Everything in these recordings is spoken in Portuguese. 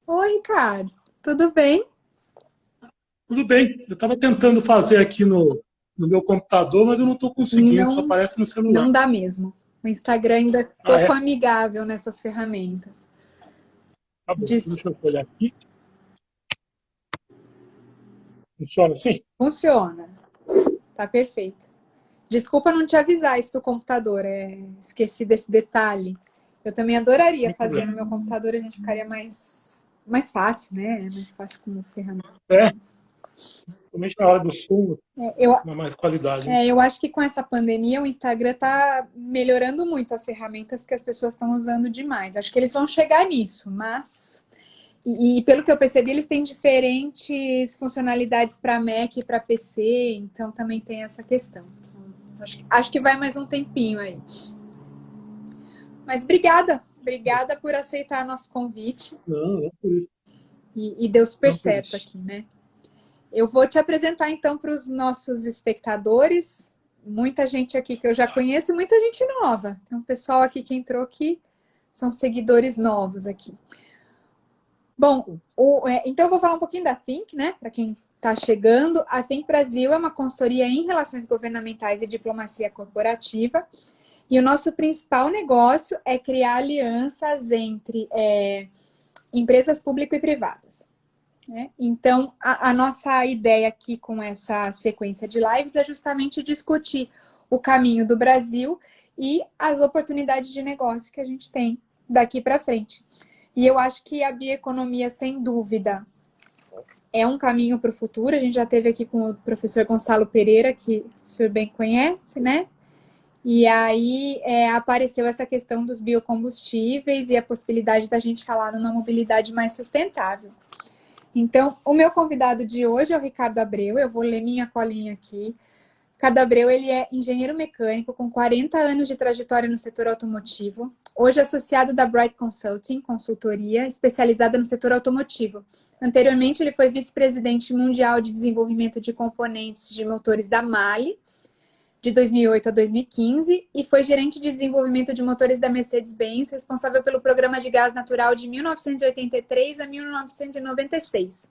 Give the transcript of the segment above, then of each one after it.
Oi, Ricardo. Tudo bem? Tudo bem, eu estava tentando fazer aqui no meu computador, mas eu não estou conseguindo, só Não, aparece no celular. não dá mesmo. O Instagram ainda é Ah, pouco é? amigável nessas ferramentas. Tá bom, Diz, deixa eu olhar aqui. Funciona assim? funciona. Tá perfeito. Desculpa não te avisar isso do computador. Esqueci desse detalhe. Eu também adoraria Não tem fazer problema. no meu computador, a gente ficaria mais fácil, né? Mais fácil como ferramenta. É, somente na hora do som, É, eu, com mais qualidade, né? eu acho que com essa pandemia o Instagram está melhorando muito as ferramentas que as pessoas estão usando demais. Acho que eles vão chegar nisso, mas e pelo que eu percebi, eles têm diferentes funcionalidades para Mac e para PC, então também tem essa questão. Acho que vai mais um tempinho aí. Mas obrigada por aceitar nosso convite Não, não é por isso. e deu super Não por certo isso. aqui, né? Eu vou te apresentar então para os nossos espectadores. Muita gente aqui que eu já conheço e muita gente nova. Tem um pessoal aqui que entrou que são seguidores novos aqui. Bom, então eu vou falar um pouquinho da Think, né? Para quem está chegando. A Think Brasil é uma consultoria em relações governamentais e diplomacia corporativa. E o nosso principal negócio é criar alianças entre empresas públicas e privadas. Né? Então, a nossa ideia aqui com essa sequência de lives é justamente discutir o caminho do Brasil e as oportunidades de negócio que a gente tem daqui para frente. E eu acho que a bioeconomia, sem dúvida, é um caminho para o futuro. A gente já teve aqui com o professor Gonçalo Pereira, que o senhor bem conhece, né? E aí apareceu essa questão dos biocombustíveis e a possibilidade da gente falar numa mobilidade mais sustentável. Então, o meu convidado de hoje é o Ricardo Abreu. Eu vou ler minha colinha aqui. Ricardo Abreu, ele é engenheiro mecânico com 40 anos de trajetória no setor automotivo. Hoje associado da Bright Consulting, consultoria especializada no setor automotivo. Anteriormente, ele foi vice-presidente mundial de desenvolvimento de componentes de motores da MAHLE, de 2008 a 2015, e foi gerente de desenvolvimento de motores da Mercedes-Benz, responsável pelo programa de gás natural de 1983 a 1996.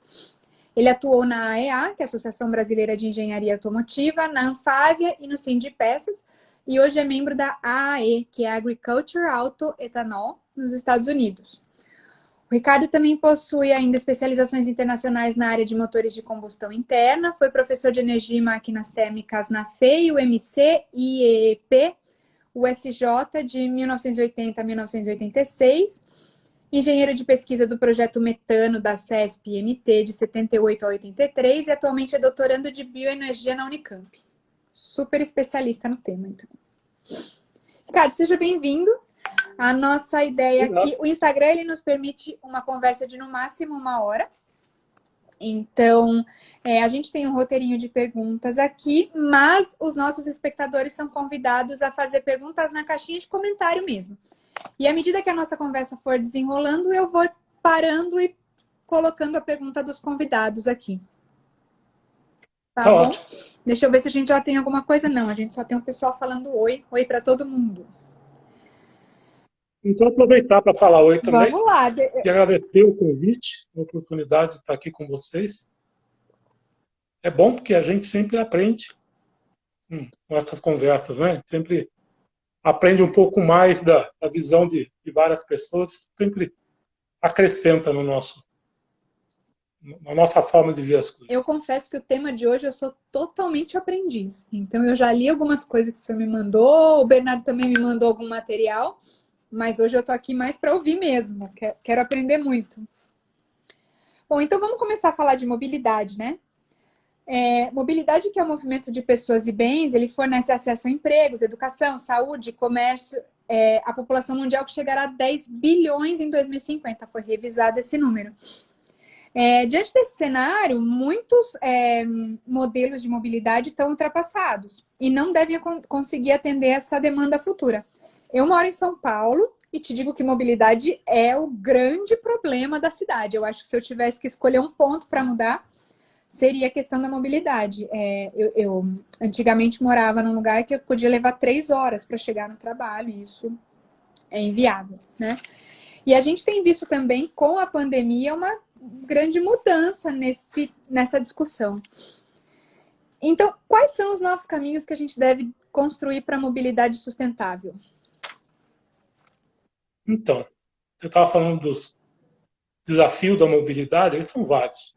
Ele atuou na AEA, que é a Associação Brasileira de Engenharia Automotiva, na Anfávia e no Sindipeças, e hoje é membro da AAE, que é Agriculture Auto Ethanol, nos Estados Unidos. O Ricardo também possui ainda especializações internacionais na área de motores de combustão interna, foi professor de energia e máquinas térmicas na FEI, UMC, IEP, USJ de 1980 a 1986, engenheiro de pesquisa do projeto Metano da CESP-MT de 78 a 83 e atualmente é doutorando de bioenergia na Unicamp. Super especialista no tema, então. Ricardo, seja bem-vindo. A nossa ideia Obrigado. aqui, o Instagram, ele nos permite uma conversa de no máximo 1 hora. Então, a gente tem um roteirinho de perguntas aqui, mas os nossos espectadores são convidados a fazer perguntas na caixinha de comentário mesmo. E à medida que a nossa conversa for desenrolando, eu vou parando e colocando a pergunta dos convidados aqui. Tá Tá bom? ótimo. Deixa eu ver se a gente já tem alguma coisa. Não, a gente só tem um pessoal falando oi. Oi para todo mundo. Então, aproveitar para falar oi também Vamos lá. e agradecer o convite, a oportunidade de estar aqui com vocês. É bom porque a gente sempre aprende com essas conversas, né? Sempre aprende um pouco mais da visão de várias pessoas, sempre acrescenta no na nossa forma de ver as Eu coisas. confesso que o tema de hoje eu sou totalmente aprendiz. Então eu já li algumas coisas que o senhor me mandou, o Bernardo também me mandou algum material, mas hoje eu estou aqui mais para ouvir mesmo. Quero aprender muito. Bom, então vamos começar a falar de mobilidade, né? Mobilidade, que é o movimento de pessoas e bens, ele fornece acesso a empregos, educação, saúde, comércio, a população mundial que chegará a 10 bilhões em 2050. Foi revisado esse número. Diante desse cenário, muitos modelos de mobilidade estão ultrapassados e não devem conseguir atender essa demanda futura. Eu moro em São Paulo e te digo que mobilidade é o grande problema da cidade. Eu acho que se eu tivesse que escolher um ponto para mudar, seria a questão da mobilidade. Eu antigamente morava num lugar que eu podia levar 3 horas para chegar no trabalho, e isso é inviável, né? E a gente tem visto também, com a pandemia, uma grande mudança nessa discussão. Então, quais são os novos caminhos que a gente deve construir para a mobilidade sustentável? Então, você estava falando dos desafios da mobilidade, eles são vários.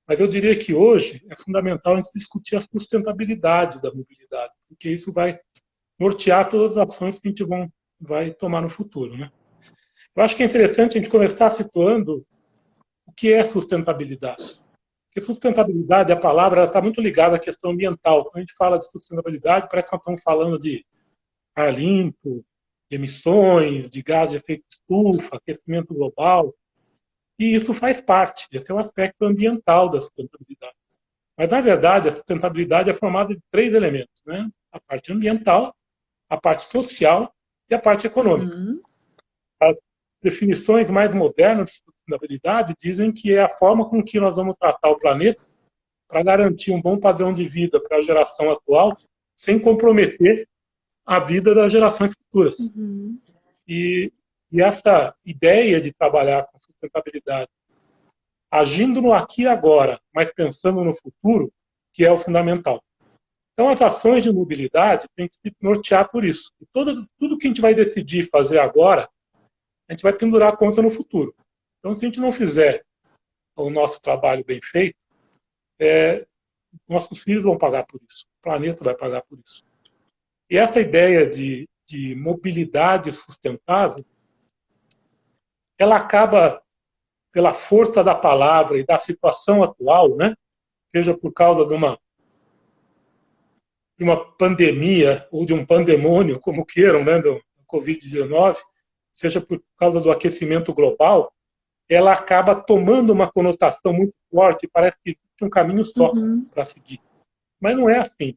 Mas eu diria que hoje é fundamental a gente discutir a sustentabilidade da mobilidade, porque isso vai nortear todas as ações que a gente vai tomar no futuro, né? Eu acho que é interessante a gente começar situando o que é sustentabilidade. Porque sustentabilidade, a palavra, está muito ligada à questão ambiental. Quando a gente fala de sustentabilidade, parece que nós estamos falando de ar limpo, de emissões, de gás de efeito estufa, aquecimento global. E isso faz parte, esse é o aspecto ambiental da sustentabilidade. Mas, na verdade, a sustentabilidade é formada de três elementos, né? A parte ambiental, a parte social e a parte econômica. Uhum. As definições mais modernas de sustentabilidade dizem que é a forma com que nós vamos tratar o planeta para garantir um bom padrão de vida para a geração atual, sem comprometer a vida das gerações futuras. Uhum. E essa ideia de trabalhar com sustentabilidade, agindo no aqui e agora, mas pensando no futuro, que é o fundamental. Então, as ações de mobilidade têm que se nortear por isso. E tudo que a gente vai decidir fazer agora, a gente vai pendurar a conta no futuro. Então, se a gente não fizer o nosso trabalho bem feito, nossos filhos vão pagar por isso. O planeta vai pagar por isso. E essa ideia de mobilidade sustentável, ela acaba, pela força da palavra e da situação atual, né? Seja por causa de uma pandemia ou de um pandemônio, como queiram, né, do Covid-19, seja por causa do aquecimento global, ela acaba tomando uma conotação muito forte, parece que existe um caminho só para seguir. Mas não é assim.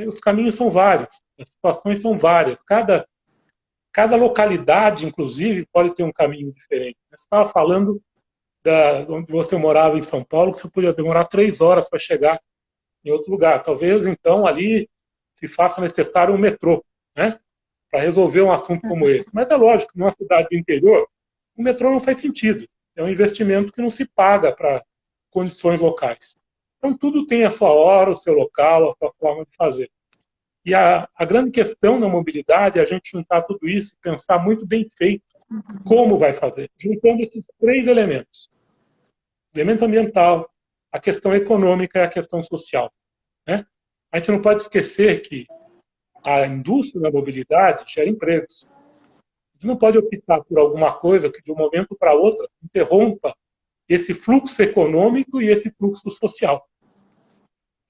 Os caminhos são vários, as situações são várias. Cada localidade, inclusive, pode ter um caminho diferente. Você estava falando onde você morava em São Paulo, que você podia demorar 3 horas para chegar em outro lugar. Talvez, então, ali se faça necessário um metrô, né? Para resolver um assunto como esse. Mas é lógico, numa cidade do interior, o metrô não faz sentido. É um investimento que não se paga para condições locais. Então, tudo tem a sua hora, o seu local, a sua forma de fazer. E a grande questão na mobilidade é a gente juntar tudo isso e pensar muito bem feito como vai fazer, juntando esses três elementos. O elemento ambiental, a questão econômica e a questão social. Né? A gente não pode esquecer que a indústria da mobilidade gera empregos. A gente não pode optar por alguma coisa que, de um momento para outro, interrompa esse fluxo econômico e esse fluxo social.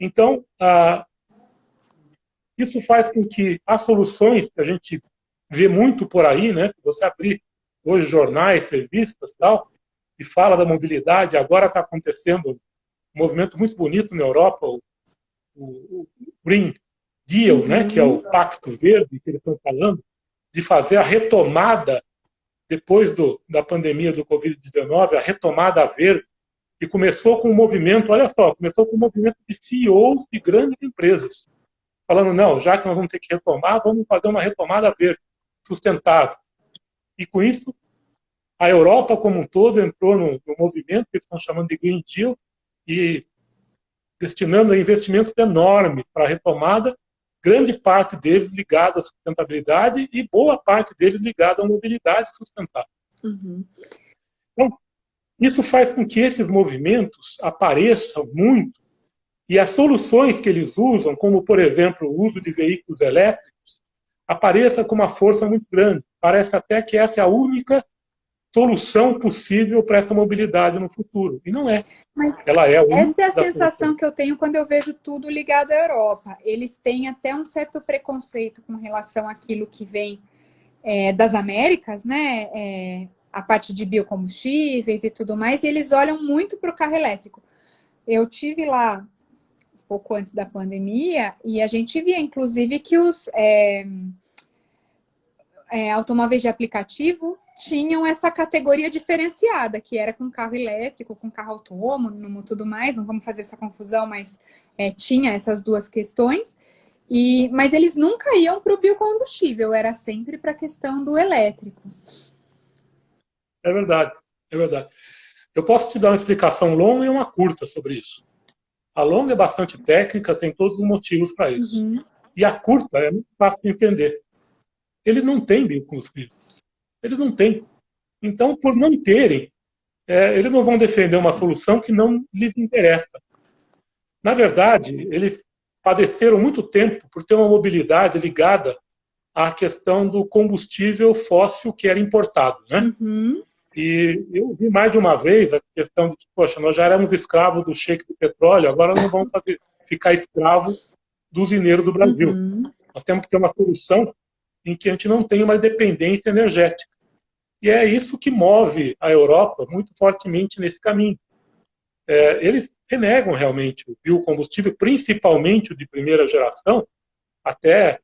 Então, isso faz com que as soluções que a gente vê muito por aí, né? Você abrir hoje jornais, revistas, tal, e fala da mobilidade. Agora está acontecendo um movimento muito bonito na Europa, o Green Deal, né? Que é o Pacto Verde que eles estão falando, de fazer a retomada depois da pandemia do Covid-19, a retomada verde, e começou com um movimento, olha só, começou com um movimento de CEOs de grandes empresas, falando, não, já que nós vamos ter que retomar, vamos fazer uma retomada verde, sustentável. E com isso, a Europa como um todo entrou no movimento que eles estão chamando de Green Deal e destinando investimentos enormes para a retomada, grande parte deles ligado à sustentabilidade e boa parte deles ligado à mobilidade sustentável. Uhum. Então, isso faz com que esses movimentos apareçam muito e as soluções que eles usam, como, por exemplo, o uso de veículos elétricos, apareça com uma força muito grande. Parece até que essa é a única solução possível para essa mobilidade no futuro. E não é. Mas ela é a única essa é a sensação solução que eu tenho quando eu vejo tudo ligado à Europa. Eles têm até um certo preconceito com relação àquilo que vem das Américas, né? A parte de biocombustíveis e tudo mais, e eles olham muito para o carro elétrico. Eu tive lá um pouco antes da pandemia e a gente via, inclusive, que os automóveis de aplicativo tinham essa categoria diferenciada, que era com carro elétrico, com carro autônomo, tudo mais. Não vamos fazer essa confusão, mas tinha essas duas questões. Mas eles nunca iam para o biocombustível, era sempre para a questão do elétrico. É verdade, é verdade. Eu posso te dar uma explicação longa e uma curta sobre isso. A longa é bastante técnica, tem todos os motivos para isso. Uhum. E a curta é muito fácil de entender. Ele não tem biocombustível. Eles não têm. Então, por não terem, eles não vão defender uma solução que não lhes interessa. Na verdade, eles padeceram muito tempo por ter uma mobilidade ligada à questão do combustível fóssil que era importado, né? Uhum. E eu vi mais de uma vez a questão de que, poxa, nós já éramos escravos do shake do petróleo, agora não vamos ficar escravos do usineiro do Brasil. Uhum. Nós temos que ter uma solução em que a gente não tenha uma dependência energética. E é isso que move a Europa muito fortemente nesse caminho. Eles renegam realmente o biocombustível, principalmente o de primeira geração, até,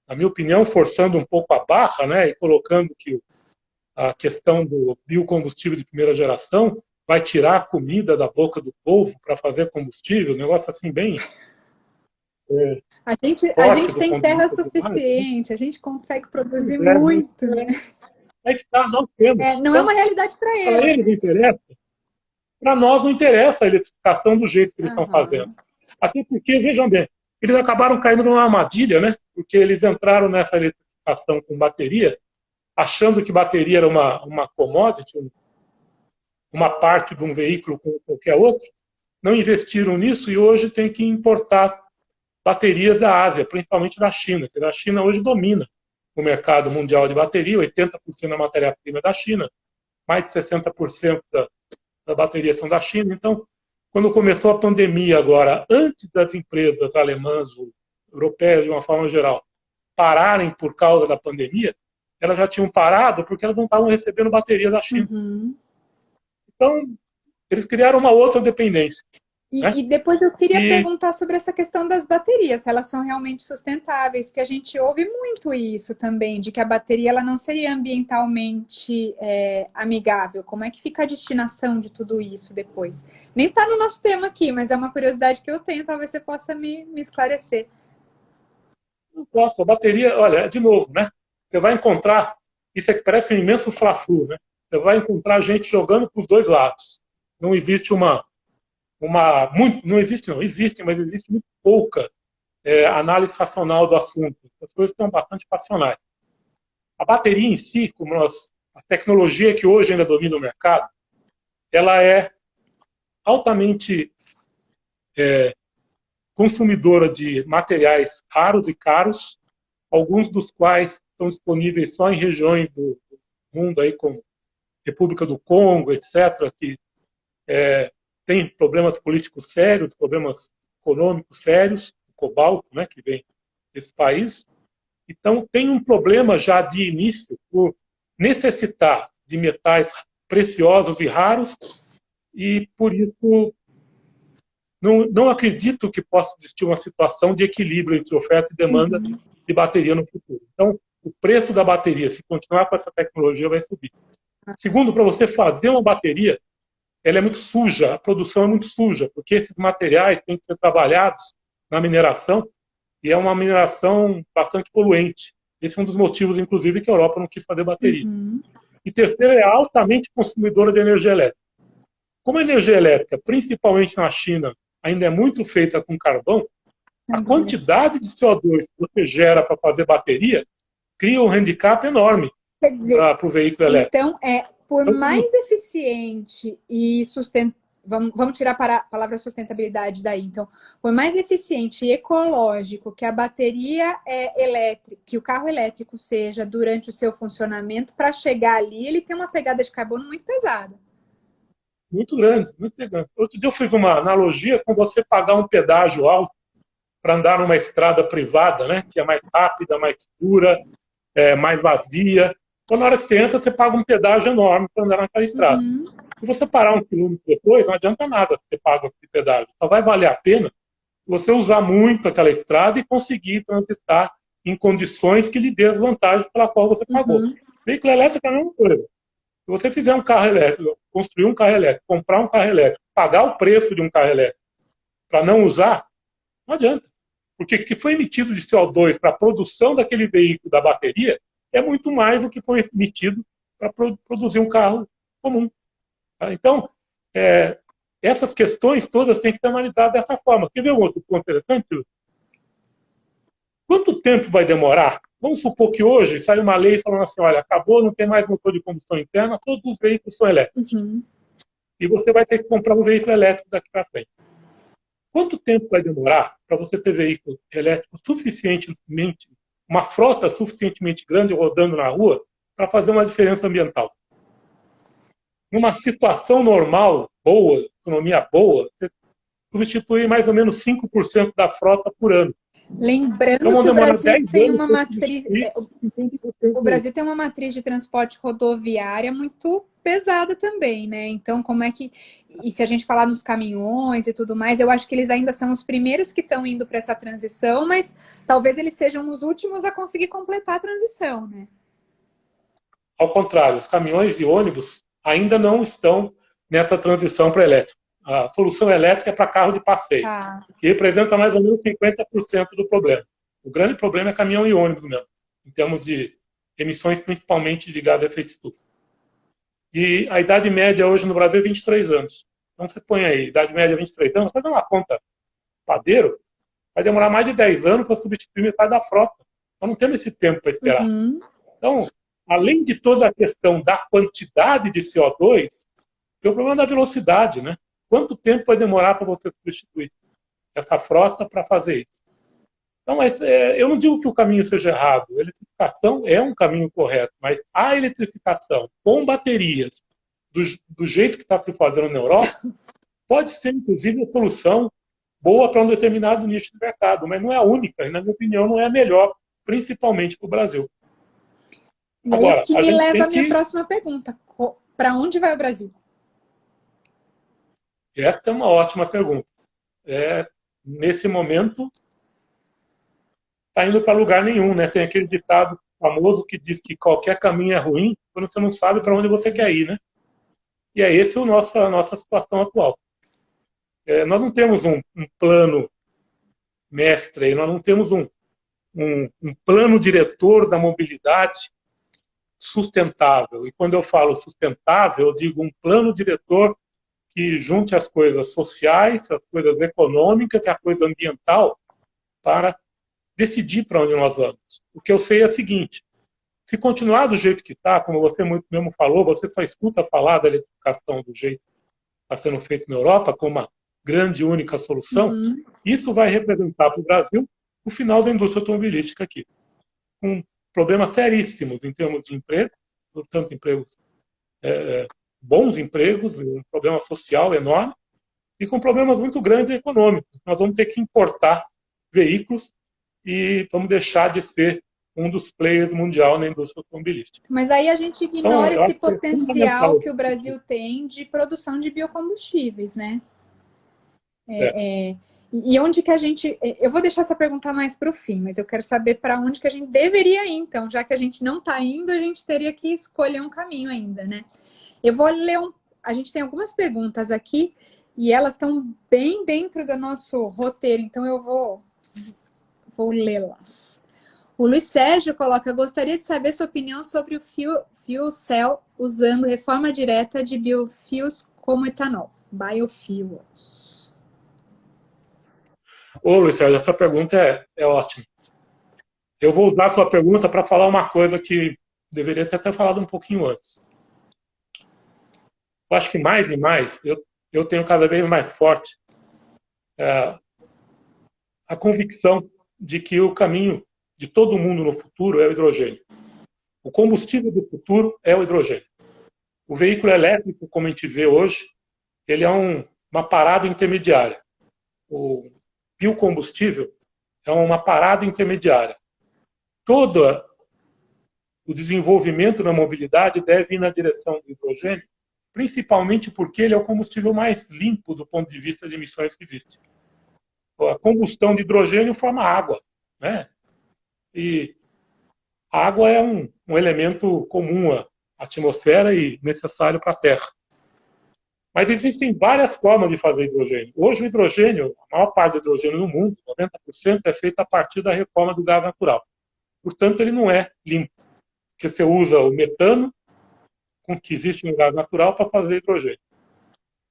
na minha opinião, forçando um pouco a barra, né, e colocando que a questão do biocombustível de primeira geração vai tirar a comida da boca do povo para fazer combustível, um negócio assim bem A forte gente do tem ponto de terra vista do mar. suficiente, a gente consegue produzir Mas muito, né? é que tá, nós temos. Não é uma Então, realidade para para eles. eles interessa, para nós não interessa a eletrificação do jeito que eles estão fazendo. Uhum. Até porque, vejam bem, eles acabaram caindo numa armadilha, né? Porque eles entraram nessa eletrificação com bateria, achando que bateria era uma commodity, uma parte de um veículo como qualquer outro, não investiram nisso e hoje tem que importar baterias da Ásia, principalmente da China, que a China hoje domina o mercado mundial de bateria, 80% da matéria-prima é da China, mais de 60% da bateria são da China. Então, quando começou a pandemia agora, antes das empresas alemãs, europeias de uma forma geral, pararem por causa da pandemia, elas já tinham parado porque elas não estavam recebendo bateria da China. Uhum. Então, eles criaram uma outra dependência. Né? E depois eu queria E perguntar sobre essa questão das baterias, se elas são realmente sustentáveis, porque a gente ouve muito isso também, de que a bateria ela não seria ambientalmente amigável. Como é que fica a destinação de tudo isso depois? Nem está no nosso tema aqui, mas é uma curiosidade que eu tenho, talvez você possa me esclarecer. não posso, a bateria, olha, de novo, né? Você vai encontrar, isso é que parece um imenso fla-flu, né? Você vai encontrar gente jogando para os dois lados. Não existe não existe não, existe, mas existe muito pouca análise racional do assunto. As coisas estão bastante passionais. A bateria em si, a tecnologia que hoje ainda domina o mercado, ela é altamente consumidora de materiais raros e caros, alguns dos quais estão disponíveis só em regiões do mundo, aí, como República do Congo, etc., que tem problemas políticos sérios, problemas econômicos sérios, o cobalto, né, que vem desse país. Então, tem um problema já de início por necessitar de metais preciosos e raros, e por isso não acredito que possa existir uma situação de equilíbrio entre oferta e demanda Uhum. de bateria no futuro. Então, o preço da bateria, se continuar com essa tecnologia, vai subir. Segundo, para você fazer uma bateria, ela é muito suja, a produção é muito suja, porque esses materiais têm que ser trabalhados na mineração, e é uma mineração bastante poluente. Esse é um dos motivos, inclusive, que a Europa não quis fazer bateria. Uhum. E terceiro, é altamente consumidora de energia elétrica. Como a energia elétrica, principalmente na China, ainda é muito feita com carvão, a quantidade de CO2 que você gera para fazer bateria cria um handicap enorme Quer dizer, para o veículo elétrico. então, por Então, mais eficiente e sustentável, vamos tirar a palavra sustentabilidade daí. Então, por mais eficiente e ecológico que a bateria elétrica, que o carro elétrico seja durante o seu funcionamento, para chegar ali, ele tem uma pegada de carbono muito pesada. muito grande, muito grande. Outro dia eu fiz uma analogia com você pagar um pedágio alto para andar numa estrada privada, né, que é mais rápida, mais segura, mais vazia. Então, na hora que você entra, você paga um pedágio enorme para andar naquela estrada. Uhum. Se você parar um quilômetro depois, não adianta nada você pagar esse pedágio. Só vai valer a pena você usar muito aquela estrada e conseguir transitar em condições que lhe dê as vantagens pela qual você pagou. Uhum. Veículo elétrico é a mesma coisa. Se você fizer um carro elétrico, construir um carro elétrico, comprar um carro elétrico, pagar o preço de um carro elétrico para não usar, não adianta. Porque o que foi emitido de CO2 para a produção daquele veículo, da bateria, é muito mais do que foi emitido para produzir um carro comum. Tá? Então, essas questões todas têm que ser analisadas dessa forma. Quer ver um outro ponto interessante? Quanto tempo vai demorar? Vamos supor que hoje sai uma lei falando assim, olha, acabou, não tem mais motor de combustão interna, todos os veículos são elétricos. Uhum. E você vai ter que comprar um veículo elétrico daqui para frente. Quanto tempo vai demorar para você ter veículo elétrico suficientemente, uma frota suficientemente grande rodando na rua para fazer uma diferença ambiental? Numa situação normal, boa, economia boa, você substitui mais ou menos 5% da frota por ano. Lembrando Então, que o demorar Brasil 10 tem anos uma para matriz, substituir 50% o Brasil tem uma matriz de transporte rodoviária muito pesada também, né? Então, como é que... E se a gente falar nos caminhões e tudo mais, eu acho que eles ainda são os primeiros que estão indo para essa transição, mas talvez eles sejam os últimos a conseguir completar a transição, né? Ao contrário, os caminhões e ônibus ainda não estão nessa transição para elétrico. A solução elétrica é para carro de passeio, que representa mais ou menos 50% do problema. O grande problema é caminhão e ônibus mesmo, em termos de emissões, principalmente de gás de efeito estufa. E a idade média hoje no Brasil é 23 anos. Então você põe aí, idade média 23 anos, faz uma conta padeiro, vai demorar mais de 10 anos para substituir metade da frota. Nós não temos esse tempo para esperar. Uhum. Então, além de toda a questão da quantidade de CO2, tem o problema da velocidade, né? Quanto tempo vai demorar para você substituir essa frota para fazer isso? Então, eu não digo que o caminho seja errado. A eletrificação é um caminho correto, mas a eletrificação com baterias, do jeito que está se fazendo na Europa, pode ser, inclusive, a solução boa para um determinado nicho de mercado, mas não é a única, e, na minha opinião, não é a melhor, principalmente para o Brasil. E aí, agora, o que me leva à minha próxima pergunta. Para onde vai o Brasil? Esta é uma ótima pergunta. Nesse momento, está indo para lugar nenhum, né? Tem aquele ditado famoso que diz que qualquer caminho é ruim quando você não sabe para onde você quer ir, né? E é essa a nossa situação atual. Nós não temos um plano mestre, nós não temos um plano diretor da mobilidade sustentável. E quando eu falo sustentável, eu digo um plano diretor que junte as coisas sociais, as coisas econômicas e a coisa ambiental para decidir para onde nós vamos. O que eu sei é o seguinte, se continuar do jeito que está, como você muito mesmo falou, você só escuta falar da eletrificação do jeito que está sendo feito na Europa, como uma grande única solução, isso vai representar para o Brasil o final da indústria automobilística aqui. Com problemas seríssimos em termos de emprego, tanto empregos, bons empregos, um problema social enorme, e com problemas muito grandes econômicos. Nós vamos ter que importar veículos e vamos deixar de ser um dos players mundial na indústria automobilística. Mas aí a gente ignora esse potencial que o Brasil tem de produção de biocombustíveis, né? E onde que a gente... Eu vou deixar essa pergunta mais para o fim, mas eu quero saber para onde que a gente deveria ir, então. Já que a gente não está indo, a gente teria que escolher um caminho ainda, né? Eu vou ler A gente tem algumas perguntas aqui e elas estão bem dentro do nosso roteiro, então eu vou lê-las. O Luiz Sérgio coloca: gostaria de saber sua opinião sobre o fuel cell usando reforma direta de biofuels como etanol. Biofuels. Ô, Luiz Sérgio, essa pergunta é ótima. Eu vou usar a sua pergunta para falar uma coisa que deveria ter falado um pouquinho antes. Eu acho que mais e mais, eu tenho cada vez mais forte a convicção de que o caminho de todo mundo no futuro é o hidrogênio. O combustível do futuro é o hidrogênio. O veículo elétrico, como a gente vê hoje, ele é uma parada intermediária. O biocombustível é uma parada intermediária. Todo o desenvolvimento na mobilidade deve ir na direção do hidrogênio, principalmente porque ele é o combustível mais limpo do ponto de vista de emissões que existe. A combustão de hidrogênio forma água, né? E a água é um elemento comum à atmosfera e necessário para a Terra. Mas existem várias formas de fazer hidrogênio. Hoje o hidrogênio, a maior parte do hidrogênio no mundo, 90%, é feita a partir da reforma do gás natural. Portanto, ele não é limpo. Porque você usa o metano que existe no gás natural para fazer hidrogênio.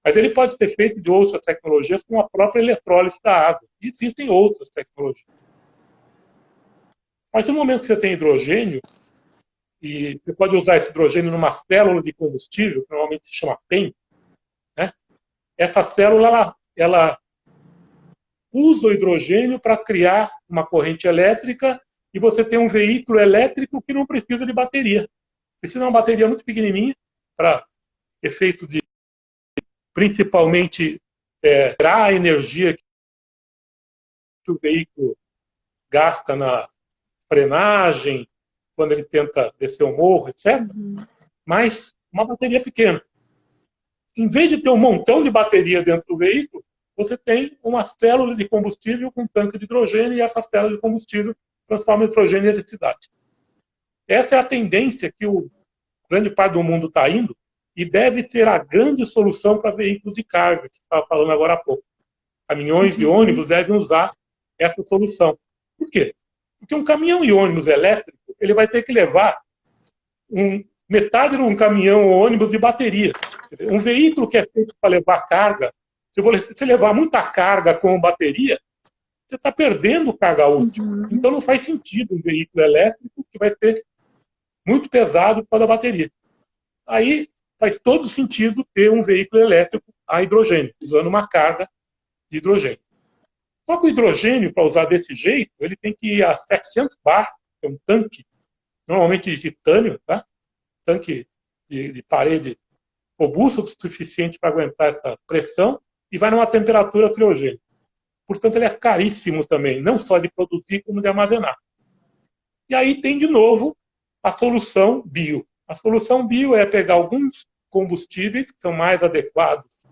Mas ele pode ser feito de outras tecnologias, como a própria eletrólise da água. E existem outras tecnologias. A partir do momento que você tem hidrogênio, e você pode usar esse hidrogênio numa célula de combustível, que normalmente se chama PEM, né? Essa célula ela usa o hidrogênio para criar uma corrente elétrica e você tem um veículo elétrico que não precisa de bateria. Precisa de uma bateria muito pequenininha para efeito de, principalmente, gerar a energia que o veículo gasta na frenagem, quando ele tenta descer o morro, etc. Mas uma bateria pequena. Em vez de ter um montão de bateria dentro do veículo, você tem uma célula de combustível com um tanque de hidrogênio e essa célula de combustível transforma o hidrogênio em eletricidade. Essa é a tendência que o grande parte do mundo está indo e deve ser a grande solução para veículos de carga, que você estava falando agora há pouco. Caminhões e ônibus devem usar essa solução. Por quê? Porque um caminhão e ônibus elétrico, ele vai ter que levar metade de um caminhão ou ônibus de bateria. Um veículo que é feito para levar carga, se você levar muita carga com bateria, você está perdendo carga útil. Então não faz sentido um veículo elétrico que vai ser muito pesado por causa da bateria. Aí faz todo sentido ter um veículo elétrico a hidrogênio, usando uma carga de hidrogênio. Só que o hidrogênio, para usar desse jeito, ele tem que ir a 700 bar, que é um tanque, normalmente de titânio, tá? Tanque de parede robusto o suficiente para aguentar essa pressão e vai numa temperatura criogênica. Portanto, ele é caríssimo também, não só de produzir, como de armazenar. E aí tem, de novo, a solução bio. A solução bio é pegar alguns combustíveis que são mais adequados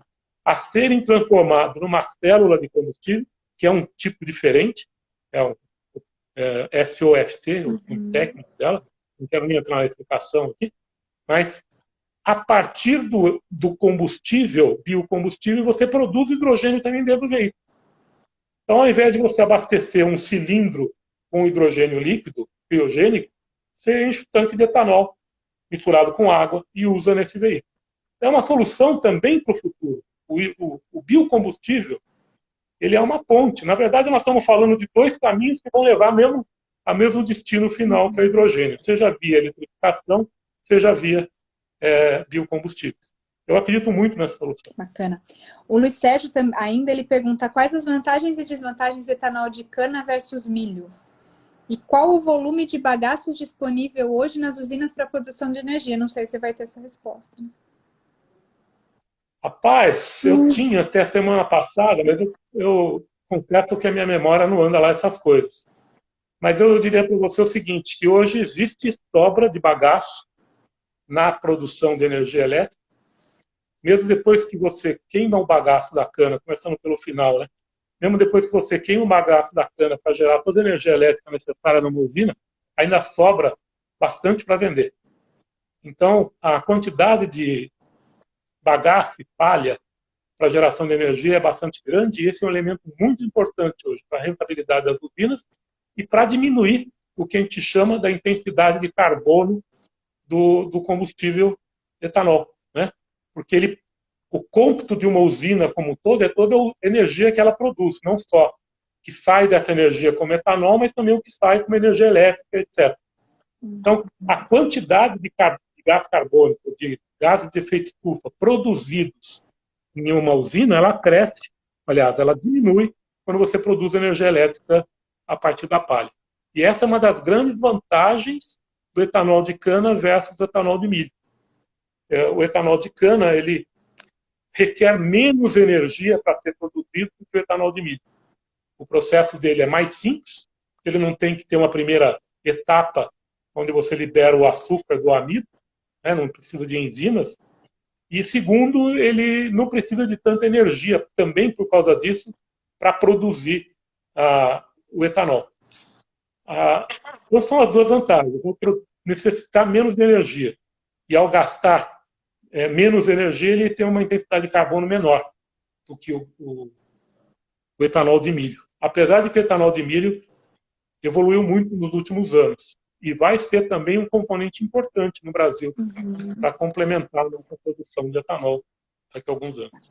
a serem transformados numa célula de combustível, que é um tipo diferente, é o SOFC, o técnico dela, não quero nem entrar na explicação aqui, mas a partir do combustível, biocombustível, você produz hidrogênio também dentro do veículo. Então, ao invés de você abastecer um cilindro com hidrogênio líquido, criogênico, você enche o tanque de etanol misturado com água e usa nesse veículo. É uma solução também para o futuro. O biocombustível, ele é uma ponte. Na verdade, nós estamos falando de dois caminhos que vão levar a mesmo destino final para o hidrogênio. Seja via eletrificação, seja via biocombustíveis. Eu acredito muito nessa solução. Bacana. O Luiz Sérgio ainda ele pergunta quais as vantagens e desvantagens do etanol de cana versus milho? E qual o volume de bagaços disponível hoje nas usinas para produção de energia? Não sei se você vai ter essa resposta. Né? Rapaz, eu tinha até semana passada, mas eu confesso que a minha memória não anda lá essas coisas. Mas eu diria para você o seguinte, que hoje existe sobra de bagaço na produção de energia elétrica, mesmo depois que você queima o bagaço da cana, começando pelo final, né? Mesmo depois que você queima o bagaço da cana para gerar toda a energia elétrica necessária numa usina, ainda sobra bastante para vender. Então, a quantidade de bagaço e palha para geração de energia é bastante grande e esse é um elemento muito importante hoje para a rentabilidade das usinas e para diminuir o que a gente chama da intensidade de carbono do combustível etanol, né? Porque o cômputo de uma usina como um todo é toda a energia que ela produz, não só que sai dessa energia como etanol, mas também o que sai como energia elétrica, etc. Então, a quantidade de gás carbônico, de gases de efeito estufa produzidos em uma usina, ela cresce, aliás, ela diminui quando você produz energia elétrica a partir da palha. E essa é uma das grandes vantagens do etanol de cana versus do etanol de milho. O etanol de cana, ele requer menos energia para ser produzido do que o etanol de milho. O processo dele é mais simples, ele não tem que ter uma primeira etapa onde você libera o açúcar do amido, né, não precisa de enzimas. E segundo, ele não precisa de tanta energia, também por causa disso, para produzir o etanol. Então são as duas vantagens. Vou necessitar menos de energia. E ao gastar menos energia, ele tem uma intensidade de carbono menor do que o etanol de milho. Apesar de que o etanol de milho evoluiu muito nos últimos anos. e vai ser também um componente importante no Brasil Uhum. para complementar a nossa produção de etanol daqui a alguns anos.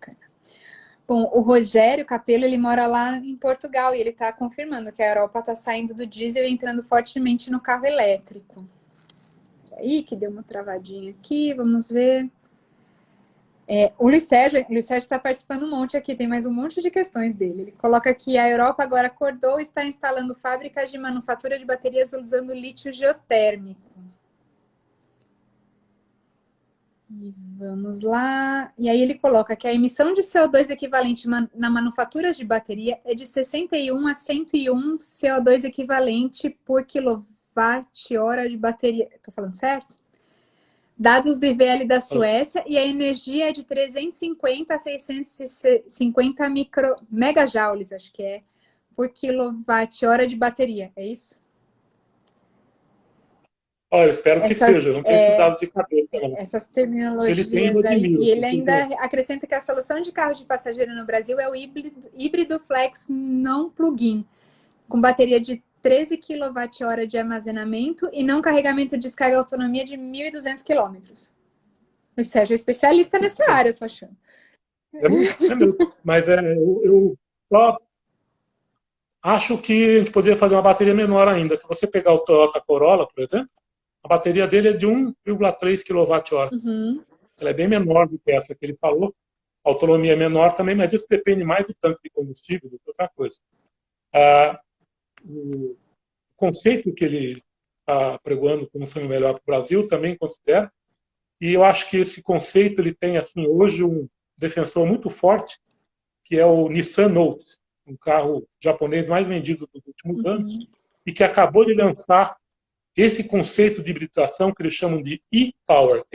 Bom, o Rogério Capello, ele mora lá em Portugal e ele está confirmando que a Europa está saindo do diesel e entrando fortemente no carro elétrico. Aí que deu uma travadinha aqui, vamos ver. O Luiz Sérgio está participando um monte aqui, tem mais um monte de questões dele. Ele coloca que a Europa agora acordou e está instalando fábricas de manufatura de baterias usando lítio geotérmico. E vamos lá. E aí ele coloca que a emissão de CO2 equivalente na manufatura de bateria é de 61 a 101 CO2 equivalente por quilowatt-hora de bateria. Estou falando certo? Dados do IVL da Suécia, e a energia é de 350 a 650 megajoules, acho que é, por quilowatt-hora de bateria. É isso? Olha, eu espero que seja, não tenho esse dado de cabeça. Não. Essas Se ele tem, terminologias eu aí. admiro, E ele ainda acrescenta que a solução de carro de passageiro no Brasil é o híbrido flex não plug-in, com bateria de 13 kWh de armazenamento e não carregamento de descarga e autonomia de 1.200 km. O Sérgio é especialista nessa área, eu tô achando. É mesmo. Mas eu só acho que a gente poderia fazer uma bateria menor ainda. Se você pegar o Toyota Corolla, por exemplo, a bateria dele é de 1,3 kWh. Uhum. Ela é bem menor do que essa que ele falou. A autonomia é menor também, mas isso depende mais do tanque de combustível do que outra coisa. O conceito que ele está pregoando como sendo melhor para o Brasil também considero. E eu acho que esse conceito ele tem assim hoje um defensor muito forte, que é o Nissan Note, um carro japonês mais vendido dos últimos anos, e que acabou de lançar esse conceito de hibridação que eles chamam de e-Power.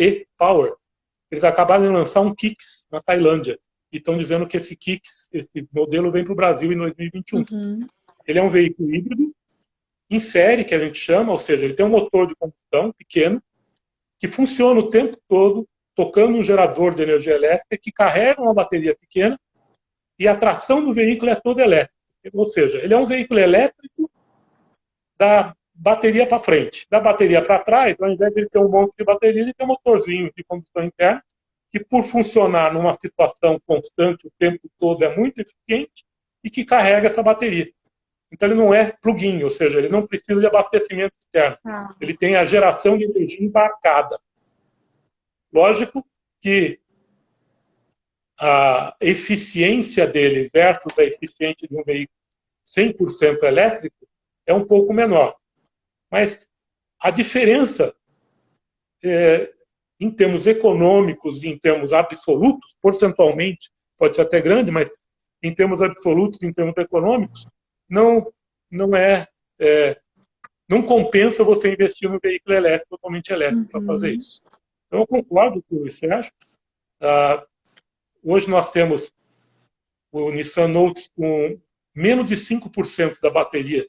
Eles acabaram de lançar um Kicks na Tailândia e estão dizendo que esse Kicks, esse modelo, vem para o Brasil em 2021. Ele é um veículo híbrido em série, que a gente chama, ou seja, ele tem um motor de combustão pequeno que funciona o tempo todo tocando um gerador de energia elétrica que carrega uma bateria pequena e a tração do veículo é toda elétrica. Ou seja, ele é um veículo elétrico da bateria para frente. Da bateria para trás, ao invés de ele ter um monte de bateria, ele tem um motorzinho de combustão interna que, por funcionar numa situação constante o tempo todo, é muito eficiente e que carrega essa bateria. Então ele não é plug-in, ou seja, ele não precisa de abastecimento externo. Ele tem a geração de energia embarcada. Lógico que a eficiência dele versus a eficiência de um veículo 100% elétrico é um pouco menor. Mas a diferença, em termos econômicos e em termos absolutos, porcentualmente, pode ser até grande, mas em termos absolutos, em termos econômicos, não compensa você investir no veículo elétrico, totalmente elétrico, para fazer isso. Então, eu concordo com o Luiz Sérgio. Hoje nós temos o Nissan Note com menos de 5% da bateria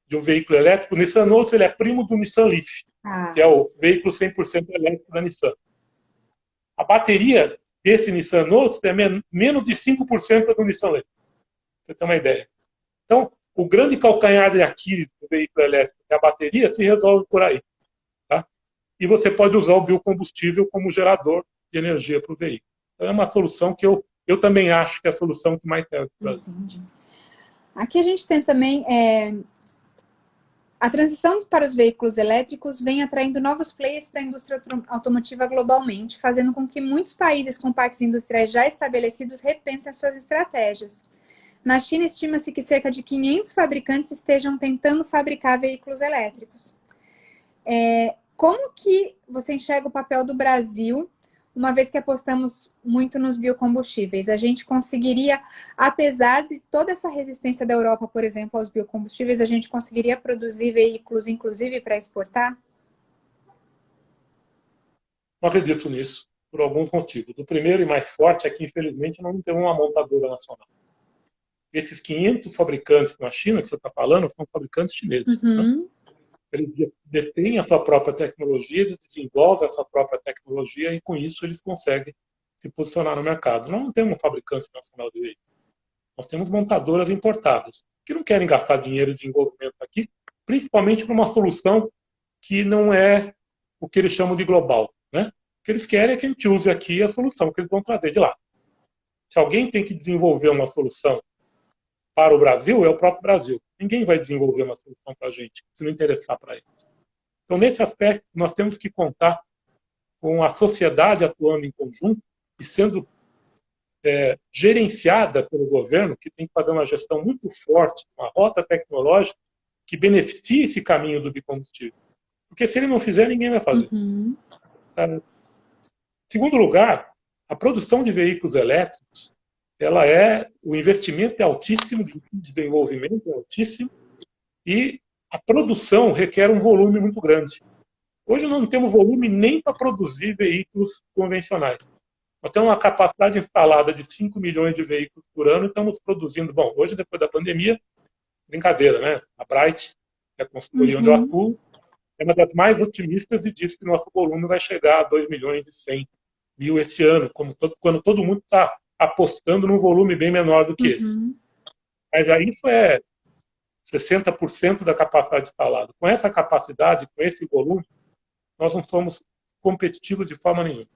de um veículo elétrico. O Nissan Note ele é primo do Nissan Leaf, que é o veículo 100% elétrico da Nissan. A bateria desse Nissan Note é menos de 5% do Nissan Leaf. Você tem uma ideia. Então, o grande calcanhar de Aquiles do veículo elétrico, que é a bateria, se resolve por aí. Tá? E você pode usar o biocombustível como gerador de energia para o veículo. Então, é uma solução que eu também acho que é a solução que mais serve para o Brasil. Entendi. Aqui a gente tem também a transição para os veículos elétricos vem atraindo novos players para a indústria automotiva globalmente, fazendo com que muitos países com parques industriais já estabelecidos repensem as suas estratégias. Na China, estima-se que cerca de 500 fabricantes estejam tentando fabricar veículos elétricos. Como que você enxerga o papel do Brasil, uma vez que apostamos muito nos biocombustíveis? A gente conseguiria, apesar de toda essa resistência da Europa, por exemplo, aos biocombustíveis, a gente conseguiria produzir veículos, inclusive, para exportar? Não acredito nisso, por alguns motivos. O primeiro e mais forte é que, infelizmente, não temos uma montadora nacional. Esses 500 fabricantes na China que você está falando são fabricantes chineses. Né? Eles detêm a sua própria tecnologia, eles desenvolvem a sua própria tecnologia e, com isso, eles conseguem se posicionar no mercado. Nós não temos um fabricante nacional de veículos. Nós temos montadoras importadas, que não querem gastar dinheiro de desenvolvimento aqui, principalmente para uma solução que não é o que eles chamam de global, né? O que eles querem é que a gente use aqui a solução que eles vão trazer de lá. Se alguém tem que desenvolver uma solução para o Brasil, é o próprio Brasil. Ninguém vai desenvolver uma solução para a gente, se não interessar para eles. Então, nesse aspecto, nós temos que contar com a sociedade atuando em conjunto e sendo gerenciada pelo governo, que tem que fazer uma gestão muito forte, uma rota tecnológica que beneficie esse caminho do bicombustível. Porque se ele não fizer, ninguém vai fazer. Uhum. Em segundo lugar, a produção de veículos elétricos, o investimento é altíssimo, de desenvolvimento é altíssimo, e a produção requer um volume muito grande. Hoje nós não temos volume nem para produzir veículos convencionais. Nós temos uma capacidade instalada de 5 milhões de veículos por ano e estamos produzindo. Bom, hoje, depois da pandemia, brincadeira, né? A Bright, que é a consultoria onde eu atuo, é uma das mais otimistas e diz que nosso volume vai chegar a 2 milhões e 100 mil este ano, quando todo mundo está apostando num volume bem menor do que esse. Mas aí isso é 60% da capacidade instalada. Com essa capacidade, com esse volume, nós não somos competitivos de forma nenhuma.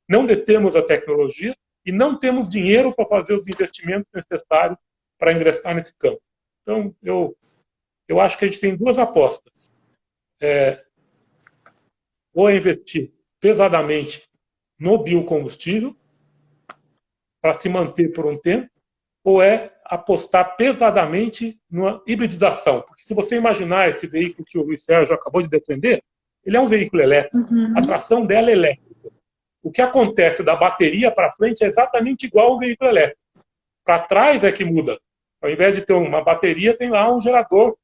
Não detemos a tecnologia e não temos dinheiro para fazer os investimentos necessários para ingressar nesse campo. Então, eu acho que a gente tem duas apostas. Ou é investir pesadamente no biocombustível para se manter por um tempo, ou é apostar pesadamente numa hibridização. Porque se você imaginar esse veículo que o Luiz Sérgio acabou de defender, ele é um veículo elétrico. A tração dela é elétrica. O que acontece da bateria para frente é exatamente igual ao veículo elétrico. Para trás é que muda. Ao invés de ter uma bateria, tem lá um gerador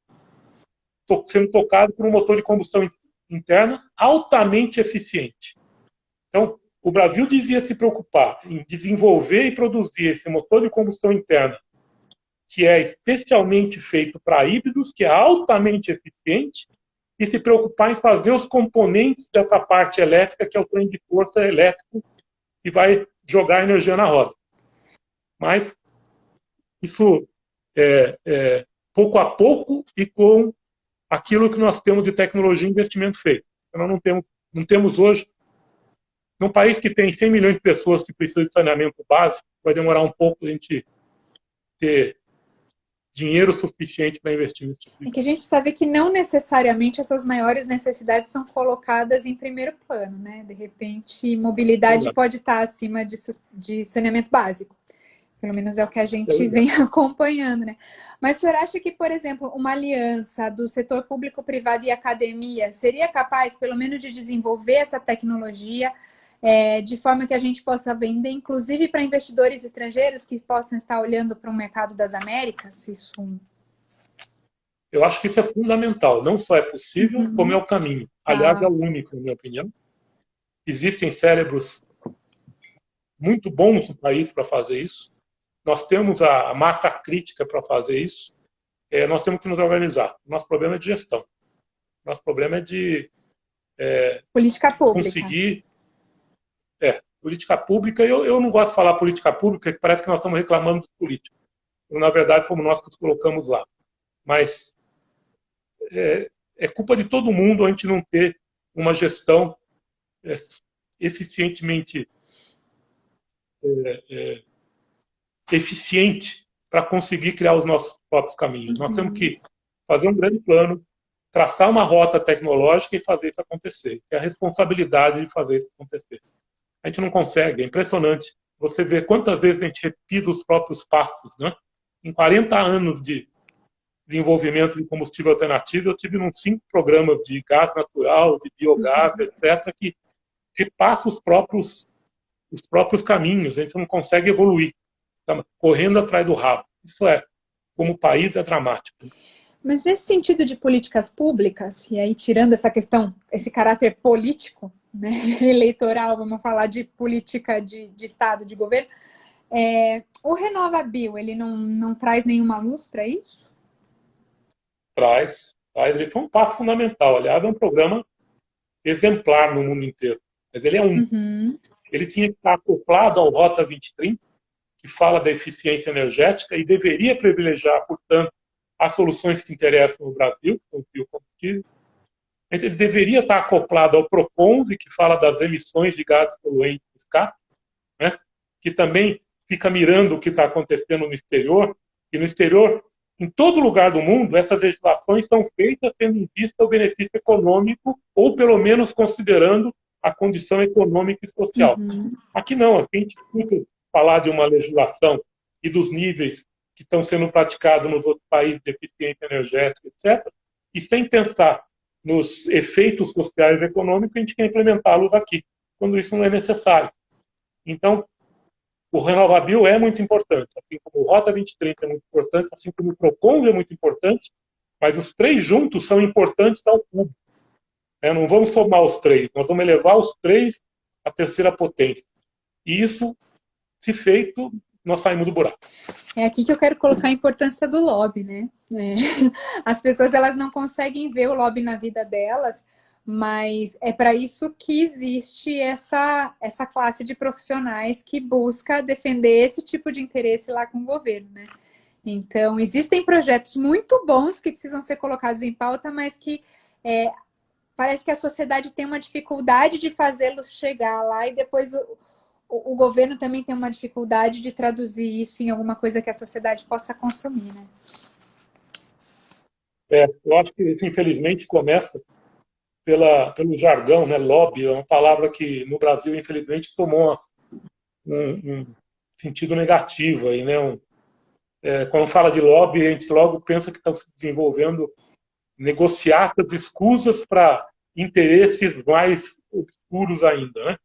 sendo tocado por um motor de combustão interna altamente eficiente. Então, o Brasil devia se preocupar em desenvolver e produzir esse motor de combustão interna, que é especialmente feito para híbridos, que é altamente eficiente, e se preocupar em fazer os componentes dessa parte elétrica, que é o trem de força elétrico, que vai jogar energia na roda. Mas isso pouco a pouco e com aquilo que nós temos de tecnologia e investimento feito. Nós não temos hoje, num país que tem 100 milhões de pessoas que precisam de saneamento básico, vai demorar um pouco a gente ter dinheiro suficiente para investir nisso. É que a gente precisa ver que não necessariamente essas maiores necessidades são colocadas em primeiro plano, né? De repente, mobilidade pode estar acima de saneamento básico. Pelo menos é o que a gente vem acompanhando, né? Mas o senhor acha que, por exemplo, uma aliança do setor público-privado e academia seria capaz, pelo menos, de desenvolver essa tecnologia de forma que a gente possa vender, inclusive para investidores estrangeiros que possam estar olhando para o mercado das Américas? Isso... Eu acho que isso é fundamental. Não só é possível, como é o caminho. Aliás, é o único, na minha opinião. Existem cérebros muito bons no país para fazer isso. Nós temos a massa crítica para fazer isso. Nós temos que nos organizar. Nosso problema é de gestão. Nosso problema é de política pública. Conseguir política pública. Eu não gosto de falar política pública, que parece que nós estamos reclamando dos políticos. Na verdade, fomos nós que os colocamos lá. Mas é culpa de todo mundo a gente não ter uma gestão eficientemente eficiente para conseguir criar os nossos próprios caminhos. Nós temos que fazer um grande plano, traçar uma rota tecnológica e fazer isso acontecer. É a responsabilidade de fazer isso acontecer. A gente não consegue, é impressionante. Você vê quantas vezes a gente repisa os próprios passos, né? Em 40 anos de desenvolvimento de combustível alternativo, eu tive uns 5 programas de gás natural, de biogás, etc., que repassa os próprios caminhos. A gente não consegue evoluir. Tá correndo atrás do rabo. Isso como país, é dramático. Mas nesse sentido de políticas públicas, e aí tirando essa questão, esse caráter político, né, eleitoral, vamos falar de política de Estado, de governo, o RenovaBio, ele não traz nenhuma luz para isso? Traz. Ele foi um passo fundamental. Aliás, é um programa exemplar no mundo inteiro. Mas ele é Ele tinha que estar acoplado ao Rota 2030, que fala da eficiência energética e deveria privilegiar, portanto, as soluções que interessam no Brasil, que são o biocombustível. ele deveria estar acoplado ao PROCONVE, que fala das emissões de gases poluentes de escape, né? Que também fica mirando o que está acontecendo no exterior. E no exterior, em todo lugar do mundo, essas legislações são feitas tendo em vista o benefício econômico, ou pelo menos considerando a condição econômica e social. Uhum. Aqui não, aqui a gente escuta falar de uma legislação e dos níveis que estão sendo praticados nos outros países de eficiência energética, etc., e sem pensar nos efeitos sociais e econômicos, a gente quer implementá-los aqui, quando isso não é necessário. Então, o RenovaBio é muito importante, assim como o Rota 2030 é muito importante, assim como o PROCONVE é muito importante, mas os três juntos são importantes ao cubo. Não vamos somar os três, nós vamos elevar os três à terceira potência. E isso, se feito, nós saímos do buraco. É aqui que eu quero colocar a importância do lobby, né? As pessoas, elas não conseguem ver o lobby na vida delas, mas é para isso que existe essa classe de profissionais que busca defender esse tipo de interesse lá com o governo, né? Então, existem projetos muito bons que precisam ser colocados em pauta, mas que parece que a sociedade tem uma dificuldade de fazê-los chegar lá e depois o governo também tem uma dificuldade de traduzir isso em alguma coisa que a sociedade possa consumir, né? Eu acho que isso, infelizmente, começa pelo jargão, né? Lobby é uma palavra que no Brasil, infelizmente, tomou um sentido negativo. Aí, né? Quando fala de lobby, a gente logo pensa que estão se desenvolvendo negociatas escusas para interesses mais obscuros ainda, né?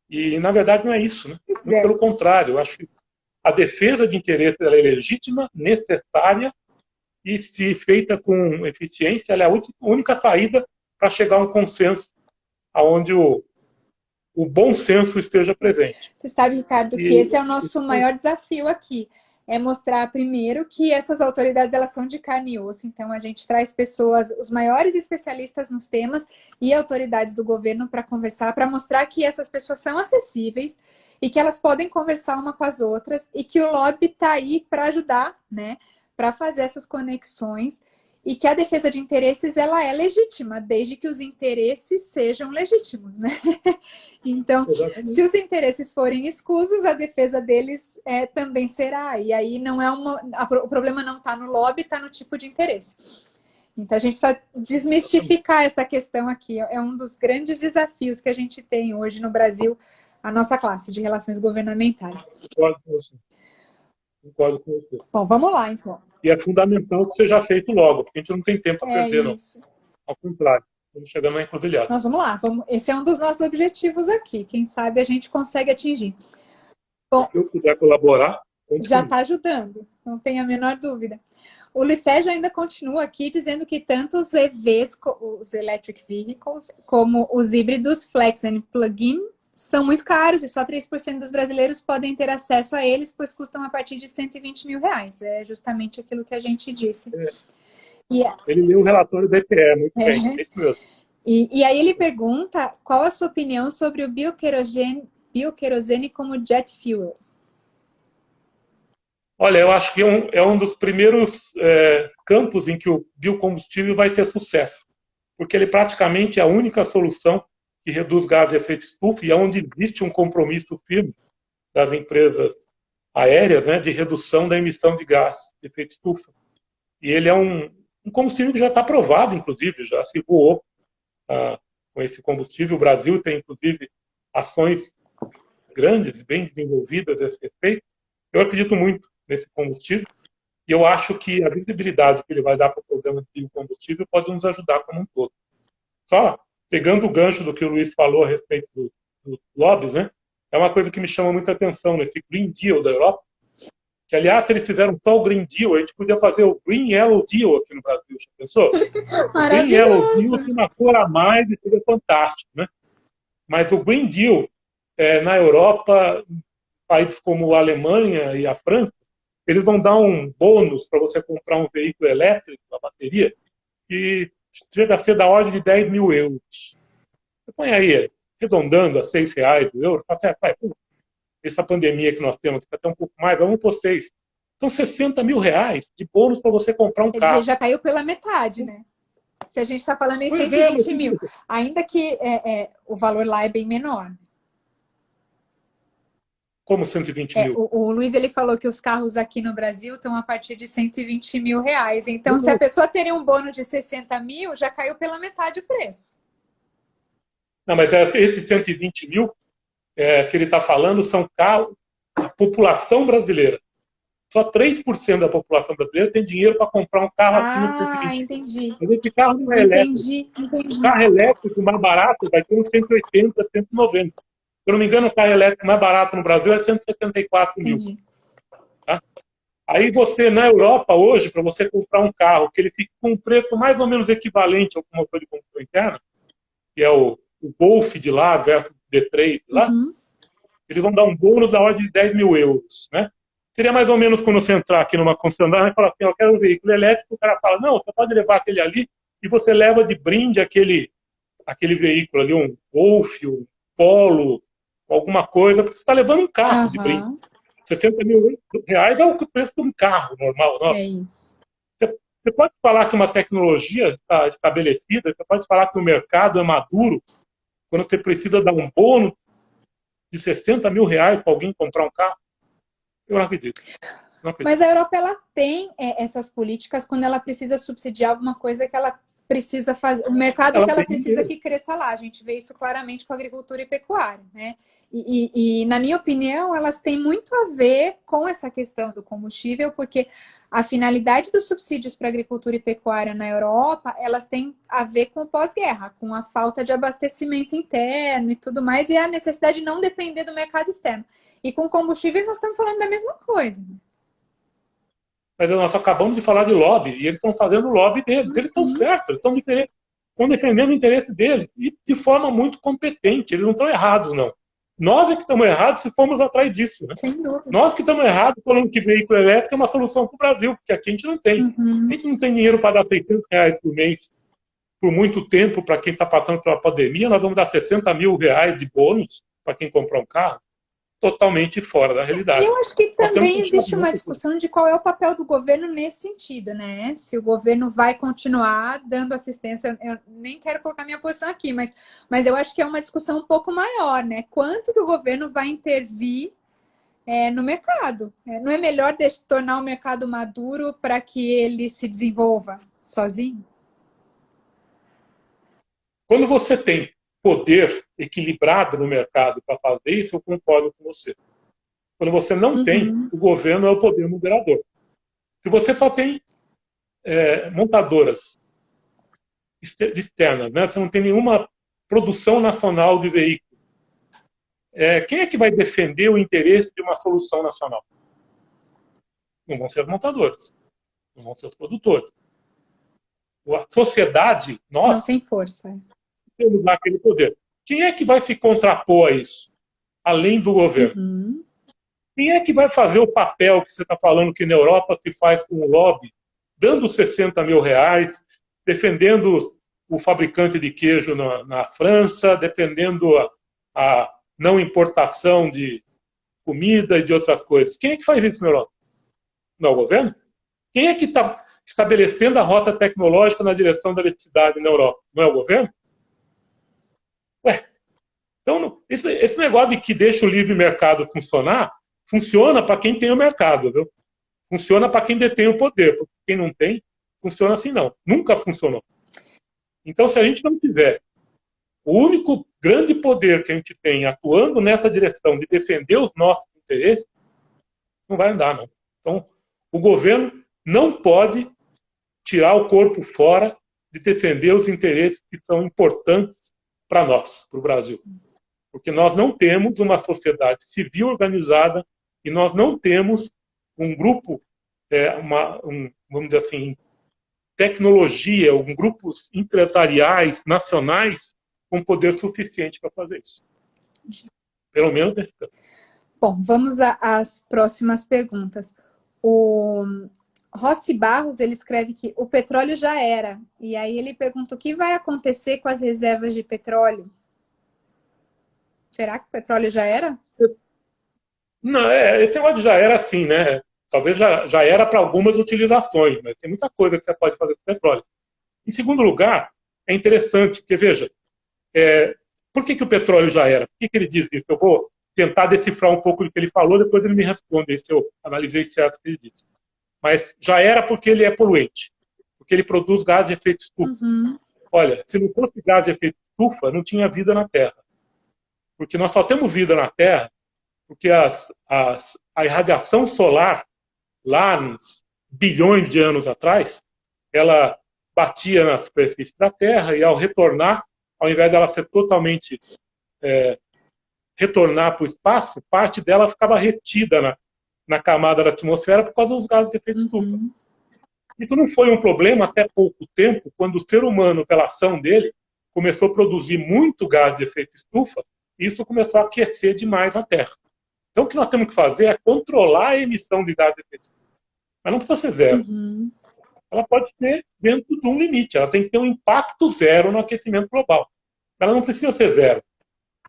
E, na verdade, não é isso, né? Muito pelo contrário, eu acho que a defesa de interesses ela é legítima, necessária e, se feita com eficiência, ela é a única saída para chegar a um consenso onde o bom senso esteja presente. Você sabe, Ricardo, que esse é o nosso maior desafio aqui. É mostrar, primeiro, que essas autoridades elas são de carne e osso. Então, a gente traz pessoas, os maiores especialistas nos temas e autoridades do governo para conversar, para mostrar que essas pessoas são acessíveis e que elas podem conversar uma com as outras e que o lobby está aí para ajudar, né? Para fazer essas conexões e que a defesa de interesses ela é legítima, desde que os interesses sejam legítimos, né? Então, exatamente, se os interesses forem escusos, a defesa deles também será. E aí não é o problema não está no lobby, está no tipo de interesse. Então a gente precisa desmistificar essa questão aqui. É um dos grandes desafios que a gente tem hoje no Brasil, a nossa classe de relações governamentais. Concordo com você. Concordo com você. Bom, vamos lá, então. E é fundamental que seja feito logo, porque a gente não tem tempo a perder, isso. Não. Ao contrário, estamos chegando na encruzilhada. Nós vamos lá. Esse é um dos nossos objetivos aqui. Quem sabe a gente consegue atingir. Bom, se eu puder colaborar, já está ajudando, não tem a menor dúvida. O Luiz Sérgio ainda continua aqui dizendo que tanto os EVs, os Electric Vehicles, como os híbridos Flex and Plug-in são muito caros e só 3% dos brasileiros podem ter acesso a eles, pois custam a partir de R$120 mil. É justamente aquilo que a gente disse. Ele leu o relatório do EPE, muito bem, é isso mesmo. E aí ele pergunta qual a sua opinião sobre o bioquerosene como jet fuel. Olha, eu acho que é um dos primeiros campos em que o biocombustível vai ter sucesso, porque ele praticamente é a única solução que reduz gases de efeito estufa e é onde existe um compromisso firme das empresas aéreas, né, de redução da emissão de gás de efeito estufa. E ele é um combustível que já está aprovado, inclusive, já se voou com esse combustível. O Brasil tem, inclusive, ações grandes, bem desenvolvidas a esse respeito. Eu acredito muito nesse combustível e eu acho que a visibilidade que ele vai dar para o programa de biocombustível pode nos ajudar como um todo. Só pegando o gancho do que o Luiz falou a respeito dos lobbies, né? É uma coisa que me chama muita atenção nesse Green Deal da Europa, que, aliás, se eles fizeram só o Green Deal, a gente podia fazer o Green Yellow Deal aqui no Brasil, já pensou? O Green Yellow Deal tem uma cor a mais e seria fantástico, né? Mas o Green Deal, na Europa, países como a Alemanha e a França, eles vão dar um bônus para você comprar um veículo elétrico, a bateria, que chega a ser da ordem de 10 mil euros. Você põe aí, arredondando a R$6 o euro, essa pandemia que nós temos, que até um pouco mais, vamos por 6. São R$60 mil de bônus para você comprar um carro. Quer dizer, já caiu pela metade, né? Se a gente está falando em Pois 120 mil, ainda que o valor lá é bem menor. como 120 mil? O Luiz ele falou que os carros aqui no Brasil estão a partir de 120 mil reais. Então, se a pessoa teria um bônus de 60 mil, já caiu pela metade o preço. Não, mas esses 120 mil que ele está falando são carros da população brasileira. Só 3% da população brasileira tem dinheiro para comprar um carro acima de 120 mil. Entendi. Mas esse carro não é elétrico. Entendi. O carro elétrico mais barato vai ter uns 180, 190. Se eu não me engano, o carro elétrico mais barato no Brasil é 174 mil. Tá? Aí você, na Europa, hoje, para você comprar um carro que ele fique com um preço mais ou menos equivalente ao motor de combustão interna, que é o Golf de lá versus o D3 de lá, eles vão dar um bônus da ordem de 10 mil euros. Né? Seria mais ou menos quando você entrar aqui numa concessionária e falar assim, eu quero um veículo elétrico, o cara fala, não, você pode levar aquele ali, e você leva de brinde aquele veículo ali, um Golf, um Polo, alguma coisa, porque você está levando um carro de brinde. 60 mil reais é o preço de um carro normal. Nossa. É isso. Você pode falar que uma tecnologia está estabelecida, você pode falar que o mercado é maduro, quando você precisa dar um bônus de 60 mil reais para alguém comprar um carro? Eu não acredito. Mas a Europa ela tem essas políticas quando ela precisa subsidiar alguma coisa que ela precisa fazer, o mercado que ela precisa que cresça lá. A gente vê isso claramente com a agricultura e pecuária, né? E na minha opinião, elas têm muito a ver com essa questão do combustível, porque a finalidade dos subsídios para agricultura e pecuária na Europa, elas têm a ver com o pós-guerra, com a falta de abastecimento interno e tudo mais, e a necessidade de não depender do mercado externo. E com combustíveis nós estamos falando da mesma coisa. Mas nós acabamos de falar de lobby, e eles estão fazendo o lobby deles. Eles estão certos, eles estão defendendo o interesse deles, e de forma muito competente. Eles não estão errados, não. Nós é que estamos errados se formos atrás disso. Né? Sem dúvida. Nós que estamos errados falando que veículo elétrico é uma solução para o Brasil, porque aqui a gente não tem. A gente não tem dinheiro para dar 600 reais por mês por muito tempo para quem está passando pela pandemia. Nós vamos dar 60 mil reais de bônus para quem comprar um carro. Totalmente fora da realidade. Eu acho que também existe uma discussão de qual é o papel do governo nesse sentido, né? Se o governo vai continuar dando assistência, eu nem quero colocar minha posição aqui, mas eu acho que é uma discussão um pouco maior, né? Quanto que o governo vai intervir no mercado? Não é melhor tornar o mercado maduro para que ele se desenvolva sozinho? Quando você tem poder equilibrado no mercado para fazer isso, eu concordo com você. Quando você não tem, o governo é o poder moderador. Se você só tem montadoras externas, né? Você não tem nenhuma produção nacional de veículos, quem é que vai defender o interesse de uma solução nacional? Não vão ser as montadoras, não vão ser os produtores. A sociedade, nós, não tem força. Temos lá aquele poder. Quem é que vai se contrapor a isso? Além do governo. Quem é que vai fazer o papel que você está falando que na Europa se faz com o lobby, dando 60 mil reais, defendendo o fabricante de queijo na França, defendendo a não importação de comida e de outras coisas? Quem é que faz isso na Europa? Não é o governo? Quem é que está estabelecendo a rota tecnológica na direção da eletricidade na Europa? Não é o governo? Então, esse negócio de que deixa o livre mercado funcionar, funciona para quem tem o mercado, viu? Funciona para quem detém o poder, porque quem não tem, funciona assim não. Nunca funcionou. Então, se a gente não tiver o único grande poder que a gente tem atuando nessa direção de defender os nossos interesses, não vai andar, não. Então, o governo não pode tirar o corpo fora de defender os interesses que são importantes para nós, para o Brasil. Porque nós não temos uma sociedade civil organizada e nós não temos um grupo, vamos dizer assim, tecnologia, grupos empresariais, nacionais, com poder suficiente para fazer isso. Pelo menos nesse campo. Bom, vamos às próximas perguntas. O Rossi Barros, ele escreve que o petróleo já era. E aí ele pergunta o que vai acontecer com as reservas de petróleo? Será que o petróleo já era? Não, esse negócio já era assim, né? Talvez já era para algumas utilizações, mas tem muita coisa que você pode fazer com petróleo. Em segundo lugar, é interessante, porque, veja, por que o petróleo já era? Por que ele diz isso? Eu vou tentar decifrar um pouco do que ele falou, depois ele me responde se eu analisei certo o que ele disse. Mas já era porque ele é poluente, porque ele produz gás de efeito estufa. Olha, se não fosse gás de efeito estufa, não tinha vida na Terra. Porque nós só temos vida na Terra porque a irradiação solar, lá uns bilhões de anos atrás, ela batia na superfície da Terra e, ao retornar, ao invés dela ser totalmente retornar para o espaço, parte dela ficava retida na camada da atmosfera por causa dos gases de efeito estufa. Isso não foi um problema até pouco tempo, quando o ser humano, pela ação dele, começou a produzir muito gás de efeito estufa, e isso começou a aquecer demais a Terra. Então, o que nós temos que fazer é controlar a emissão de gás de efeito estufa. Mas não precisa ser zero. Ela pode ser dentro de um limite. Ela tem que ter um impacto zero no aquecimento global. Ela não precisa ser zero.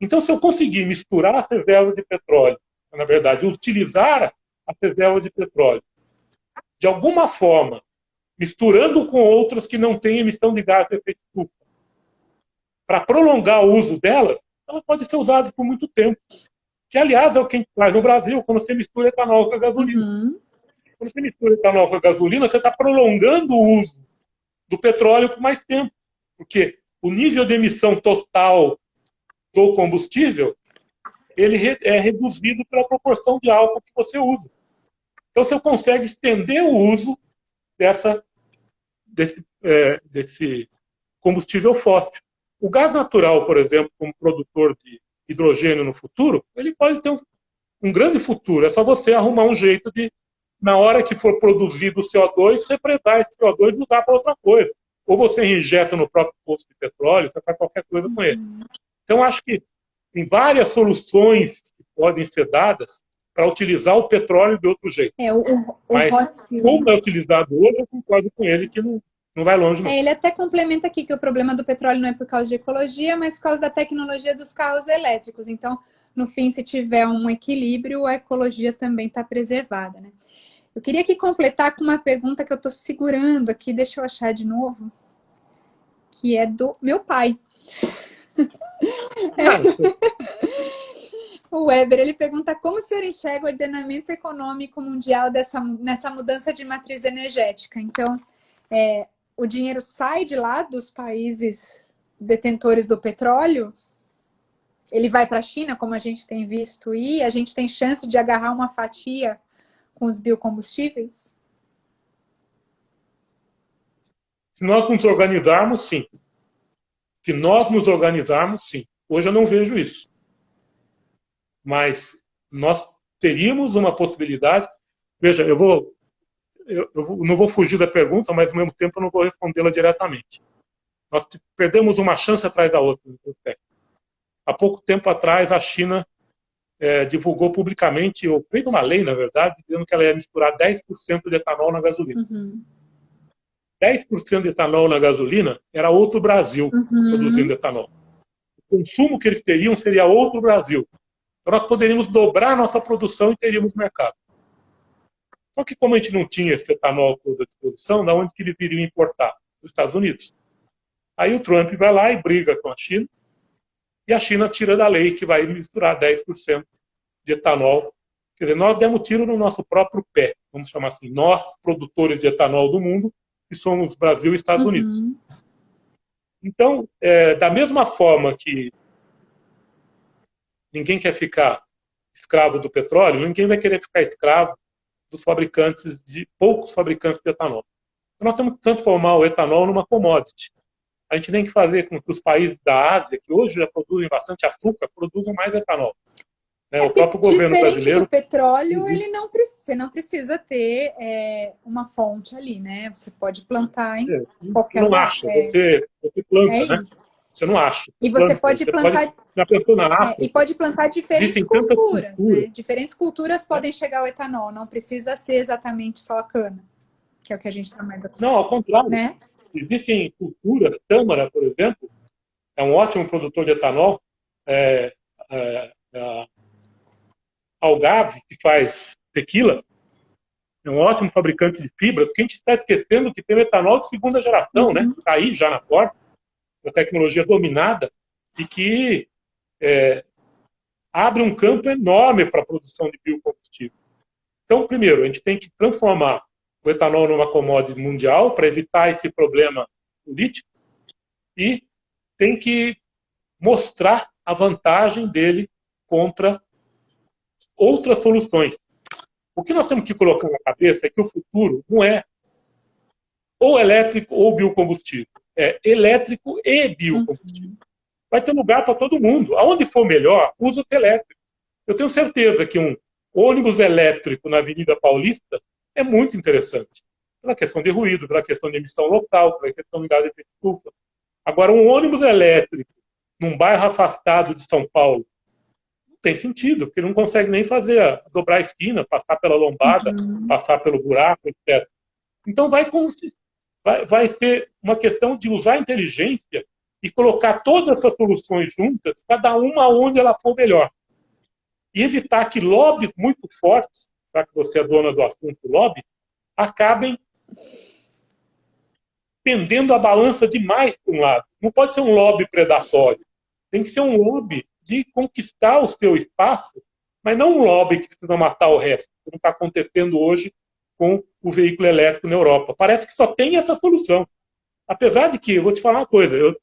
Então, se eu conseguir misturar as reservas de petróleo, na verdade, utilizar as reservas de petróleo, de alguma forma, misturando com outras que não têm emissão de gás de efeito estufa, para prolongar o uso delas, elas podem ser usadas por muito tempo. Que, aliás, é o que a gente faz no Brasil, quando você mistura etanol com a gasolina. Quando você mistura etanol com a gasolina, você está prolongando o uso do petróleo por mais tempo. Porque o nível de emissão total do combustível, ele é reduzido pela proporção de álcool que você usa. Então, você consegue estender o uso desse combustível fóssil. O gás natural, por exemplo, como produtor de hidrogênio no futuro, ele pode ter um grande futuro. É só você arrumar um jeito de, na hora que for produzido o CO2, você presar esse CO2 e usar para outra coisa. Ou você injeta no próprio poço de petróleo, você faz qualquer coisa com ele. Então, acho que tem várias soluções que podem ser dadas para utilizar o petróleo de outro jeito. Mas, como é utilizado hoje, eu concordo com ele que não vai longe, não. Ele até complementa aqui que o problema do petróleo não é por causa de ecologia, mas por causa da tecnologia dos carros elétricos. Então, no fim, se tiver um equilíbrio, a ecologia também está preservada, né? Eu queria aqui completar com uma pergunta que eu estou segurando aqui, deixa eu achar de novo, que é do meu pai. O Weber, ele pergunta como o senhor enxerga o ordenamento econômico mundial nessa mudança de matriz energética. Então, o dinheiro sai de lá dos países detentores do petróleo, ele vai para a China, como a gente tem visto, e a gente tem chance de agarrar uma fatia com os biocombustíveis? Se nós nos organizarmos, sim. Se nós nos organizarmos, sim. Hoje eu não vejo isso. Mas nós teríamos uma possibilidade. Veja, eu não vou fugir da pergunta, mas ao mesmo tempo eu não vou respondê-la diretamente. Nós perdemos uma chance atrás da outra. Há pouco tempo atrás, a China divulgou publicamente, ou fez uma lei, na verdade, dizendo que ela ia misturar 10% de etanol na gasolina. 10% de etanol na gasolina era outro Brasil produzindo etanol. O consumo que eles teriam seria outro Brasil. Então nós poderíamos dobrar a nossa produção e teríamos mercado. Só que como a gente não tinha esse etanol todo à disposição, da onde que eles iriam importar? Dos Estados Unidos. Aí o Trump vai lá e briga com a China, e a China tira da lei que vai misturar 10% de etanol. Quer dizer, nós demos tiro no nosso próprio pé, vamos chamar assim, nós, produtores de etanol do mundo, que somos Brasil e Estados Unidos. Então, da mesma forma que ninguém quer ficar escravo do petróleo, ninguém vai querer ficar escravo dos fabricantes, de poucos fabricantes de etanol. Então, nós temos que transformar o etanol numa commodity. A gente tem que fazer com que os países da Ásia, que hoje já produzem bastante açúcar, produzam mais etanol. O próprio governo brasileiro... do petróleo, ele você não precisa ter uma fonte ali, né? Você pode plantar em qualquer lugar. Você planta, né? Você não acha. E você pode plantar... Já plantou na África? E pode plantar diferentes culturas, né? Diferentes culturas podem chegar ao etanol. Não precisa ser exatamente só a cana, que é o que a gente está mais acostumado. Não, ao contrário. Né? Existem culturas, Tâmara, por exemplo, é um ótimo produtor de etanol. Algarve, que faz tequila, é um ótimo fabricante de fibras, porque a gente está esquecendo que tem o etanol de segunda geração, né? Está aí já na porta, a tecnologia dominada, e que abre um campo enorme para a produção de biocombustível. Então, primeiro, a gente tem que transformar o etanol numa commodity mundial para evitar esse problema político e tem que mostrar a vantagem dele contra outras soluções. O que nós temos que colocar na cabeça é que o futuro não é ou elétrico ou biocombustível. É elétrico e biocombustível. Vai ter lugar para todo mundo. Aonde for melhor, usa-se elétrico. Eu tenho certeza que um ônibus elétrico na Avenida Paulista é muito interessante. Pela questão de ruído, pela questão de emissão local, pela questão de gás de efeito estufa. Agora, um ônibus elétrico num bairro afastado de São Paulo não tem sentido, porque ele não consegue nem dobrar a esquina, passar pela lombada, passar pelo buraco, etc. Então, vai ser uma questão de usar a inteligência e colocar todas essas soluções juntas, cada uma onde ela for melhor. E evitar que lobbies muito fortes, já que você é dona do assunto lobby, acabem pendendo a balança demais para um lado. Não pode ser um lobby predatório. Tem que ser um lobby de conquistar o seu espaço, mas não um lobby que precisa matar o resto, como está acontecendo hoje com o veículo elétrico na Europa. Parece que só tem essa solução. Apesar de que, eu vou te falar uma coisa, eu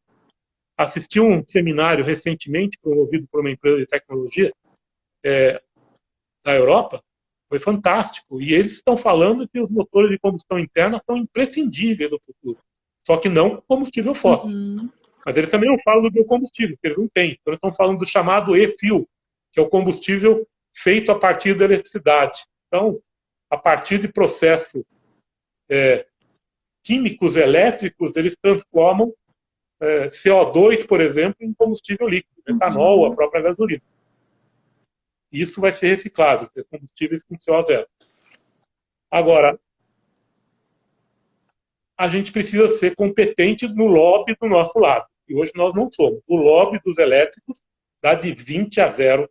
assisti um seminário recentemente promovido por uma empresa de tecnologia da Europa, foi fantástico. E eles estão falando que os motores de combustão interna são imprescindíveis no futuro. Só que não combustível fóssil. Mas eles também não falam do biocombustível, que eles não têm. Então eles estão falando do chamado e-fuel, que é o combustível feito a partir da eletricidade. Então, a partir de processos químicos elétricos, eles transformam CO2, por exemplo, em combustível líquido, etanol, a própria gasolina. Isso vai ser reciclável, porque combustíveis com CO0. Agora, a gente precisa ser competente no lobby do nosso lado. E hoje nós não somos. O lobby dos elétricos dá de 20-0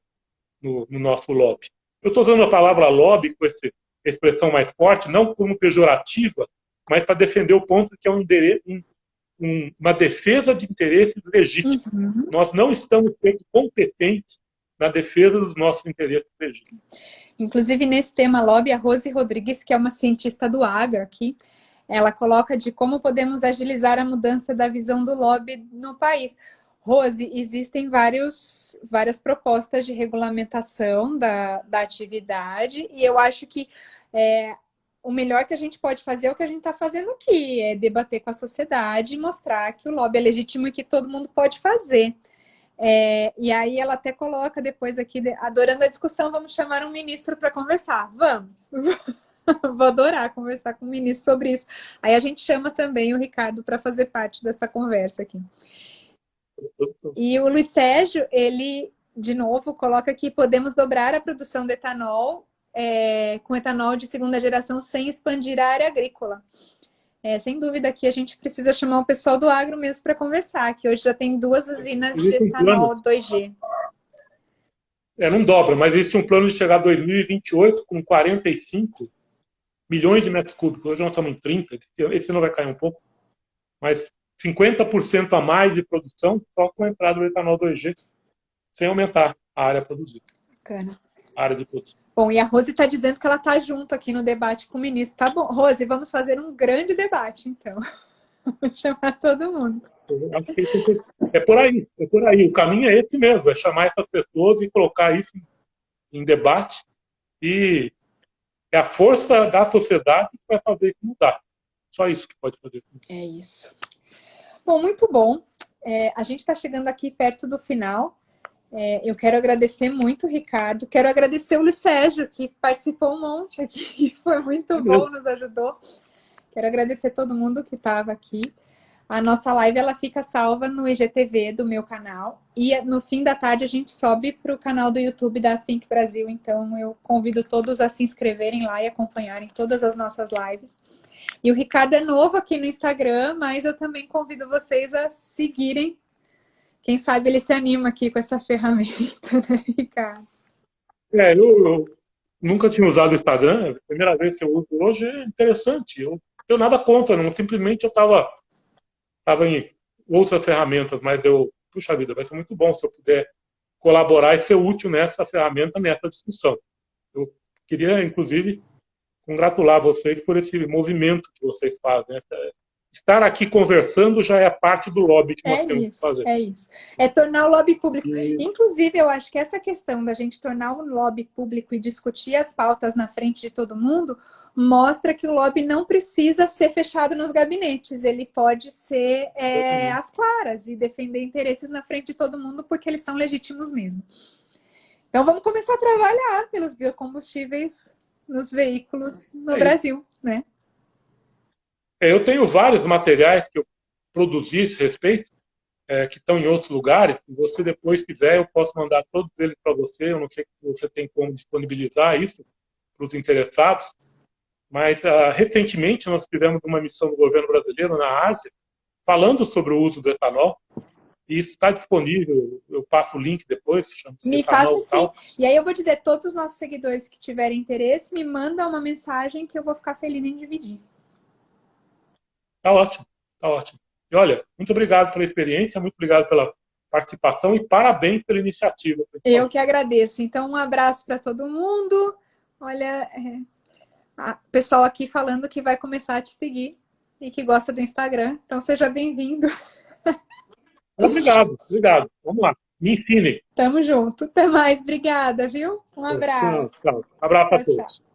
no nosso lobby. Eu estou usando a palavra lobby com essa expressão mais forte, não como pejorativa, mas para defender o ponto que é uma defesa de interesses legítimos. Nós não estamos sendo competentes na defesa dos nossos interesses legítimos. Inclusive, nesse tema lobby, a Rose Rodrigues, que é uma cientista do agro aqui, ela coloca de como podemos agilizar a mudança da visão do lobby no país. Rose, existem várias propostas de regulamentação da atividade e eu acho que o melhor que a gente pode fazer é o que a gente está fazendo aqui, é debater com a sociedade e mostrar que o lobby é legítimo e que todo mundo pode fazer. E aí ela até coloca depois aqui, adorando a discussão, vamos chamar um ministro para conversar. Vamos! Vou adorar conversar com o ministro sobre isso. Aí a gente chama também o Ricardo para fazer parte dessa conversa aqui. E o Luiz Sérgio, ele, de novo, coloca que podemos dobrar a produção de etanol com etanol de segunda geração sem expandir a área agrícola. Sem dúvida que a gente precisa chamar o pessoal do agro mesmo para conversar, que hoje já tem 2 usinas de etanol 2G. Não dobra, mas existe um plano de chegar a 2028 com 45 milhões de metros cúbicos. Hoje nós estamos em 30, esse não vai cair um pouco, mas 50% a mais de produção só com a entrada do etanol 2G, sem aumentar a área produzida. Bacana. A área de produção. Bom, e a Rose está dizendo que ela está junto aqui no debate com o ministro. Tá bom, Rose, vamos fazer um grande debate, então. Vamos chamar todo mundo. Eu acho que é por aí. O caminho é esse mesmo, é chamar essas pessoas e colocar isso em debate. E é a força da sociedade que vai fazer isso mudar. Só isso que pode fazer. É isso. Bom, muito bom. A gente está chegando aqui perto do final. Eu quero agradecer muito o Ricardo. Quero agradecer o Luiz Sérgio, que participou um monte aqui. Foi muito bom, nos ajudou. Quero agradecer todo mundo que estava aqui. A nossa live ela fica salva no IGTV do meu canal. E no fim da tarde a gente sobe para o canal do YouTube da Think Brasil. Então eu convido todos a se inscreverem lá e acompanharem todas as nossas lives. E o Ricardo é novo aqui no Instagram, mas eu também convido vocês a seguirem. Quem sabe ele se anima aqui com essa ferramenta, né, Ricardo? nunca tinha usado o Instagram, a primeira vez que eu uso hoje é interessante. Eu não tenho nada contra, não. Simplesmente eu estava em outras ferramentas, mas puxa vida, vai ser muito bom se eu puder colaborar e ser útil nessa ferramenta, nessa discussão. Eu queria, inclusive, congratular vocês por esse movimento que vocês fazem. Estar aqui conversando já é parte do lobby que nós temos que fazer. É isso. É tornar o lobby público. E... Inclusive, eu acho que essa questão da gente tornar o lobby público e discutir as pautas na frente de todo mundo mostra que o lobby não precisa ser fechado nos gabinetes. Ele pode ser às claras e defender interesses na frente de todo mundo porque eles são legítimos mesmo. Então, vamos começar a trabalhar pelos biocombustíveis nos veículos no Brasil, né? Eu tenho vários materiais que eu produzi a esse respeito, que estão em outros lugares. Se você depois quiser, eu posso mandar todos eles para você. Eu não sei se você tem como disponibilizar isso para os interessados. Mas, recentemente, nós fizemos uma missão do governo brasileiro na Ásia, falando sobre o uso do etanol. E isso está disponível. Eu passo o link depois. Me passa sim. E aí eu vou dizer, todos os nossos seguidores que tiverem interesse, me mandam uma mensagem que eu vou ficar feliz em dividir. Tá ótimo, tá ótimo. E olha, muito obrigado pela experiência, muito obrigado pela participação e parabéns pela iniciativa. Eu que agradeço. Então, um abraço para todo mundo. Olha, o pessoal aqui falando que vai começar a te seguir e que gosta do Instagram. Então, seja bem-vindo. Obrigado. Vamos lá. Me ensine. Tamo junto. Até mais. Obrigada, viu? Um abraço. Tchau. Abraço a todos.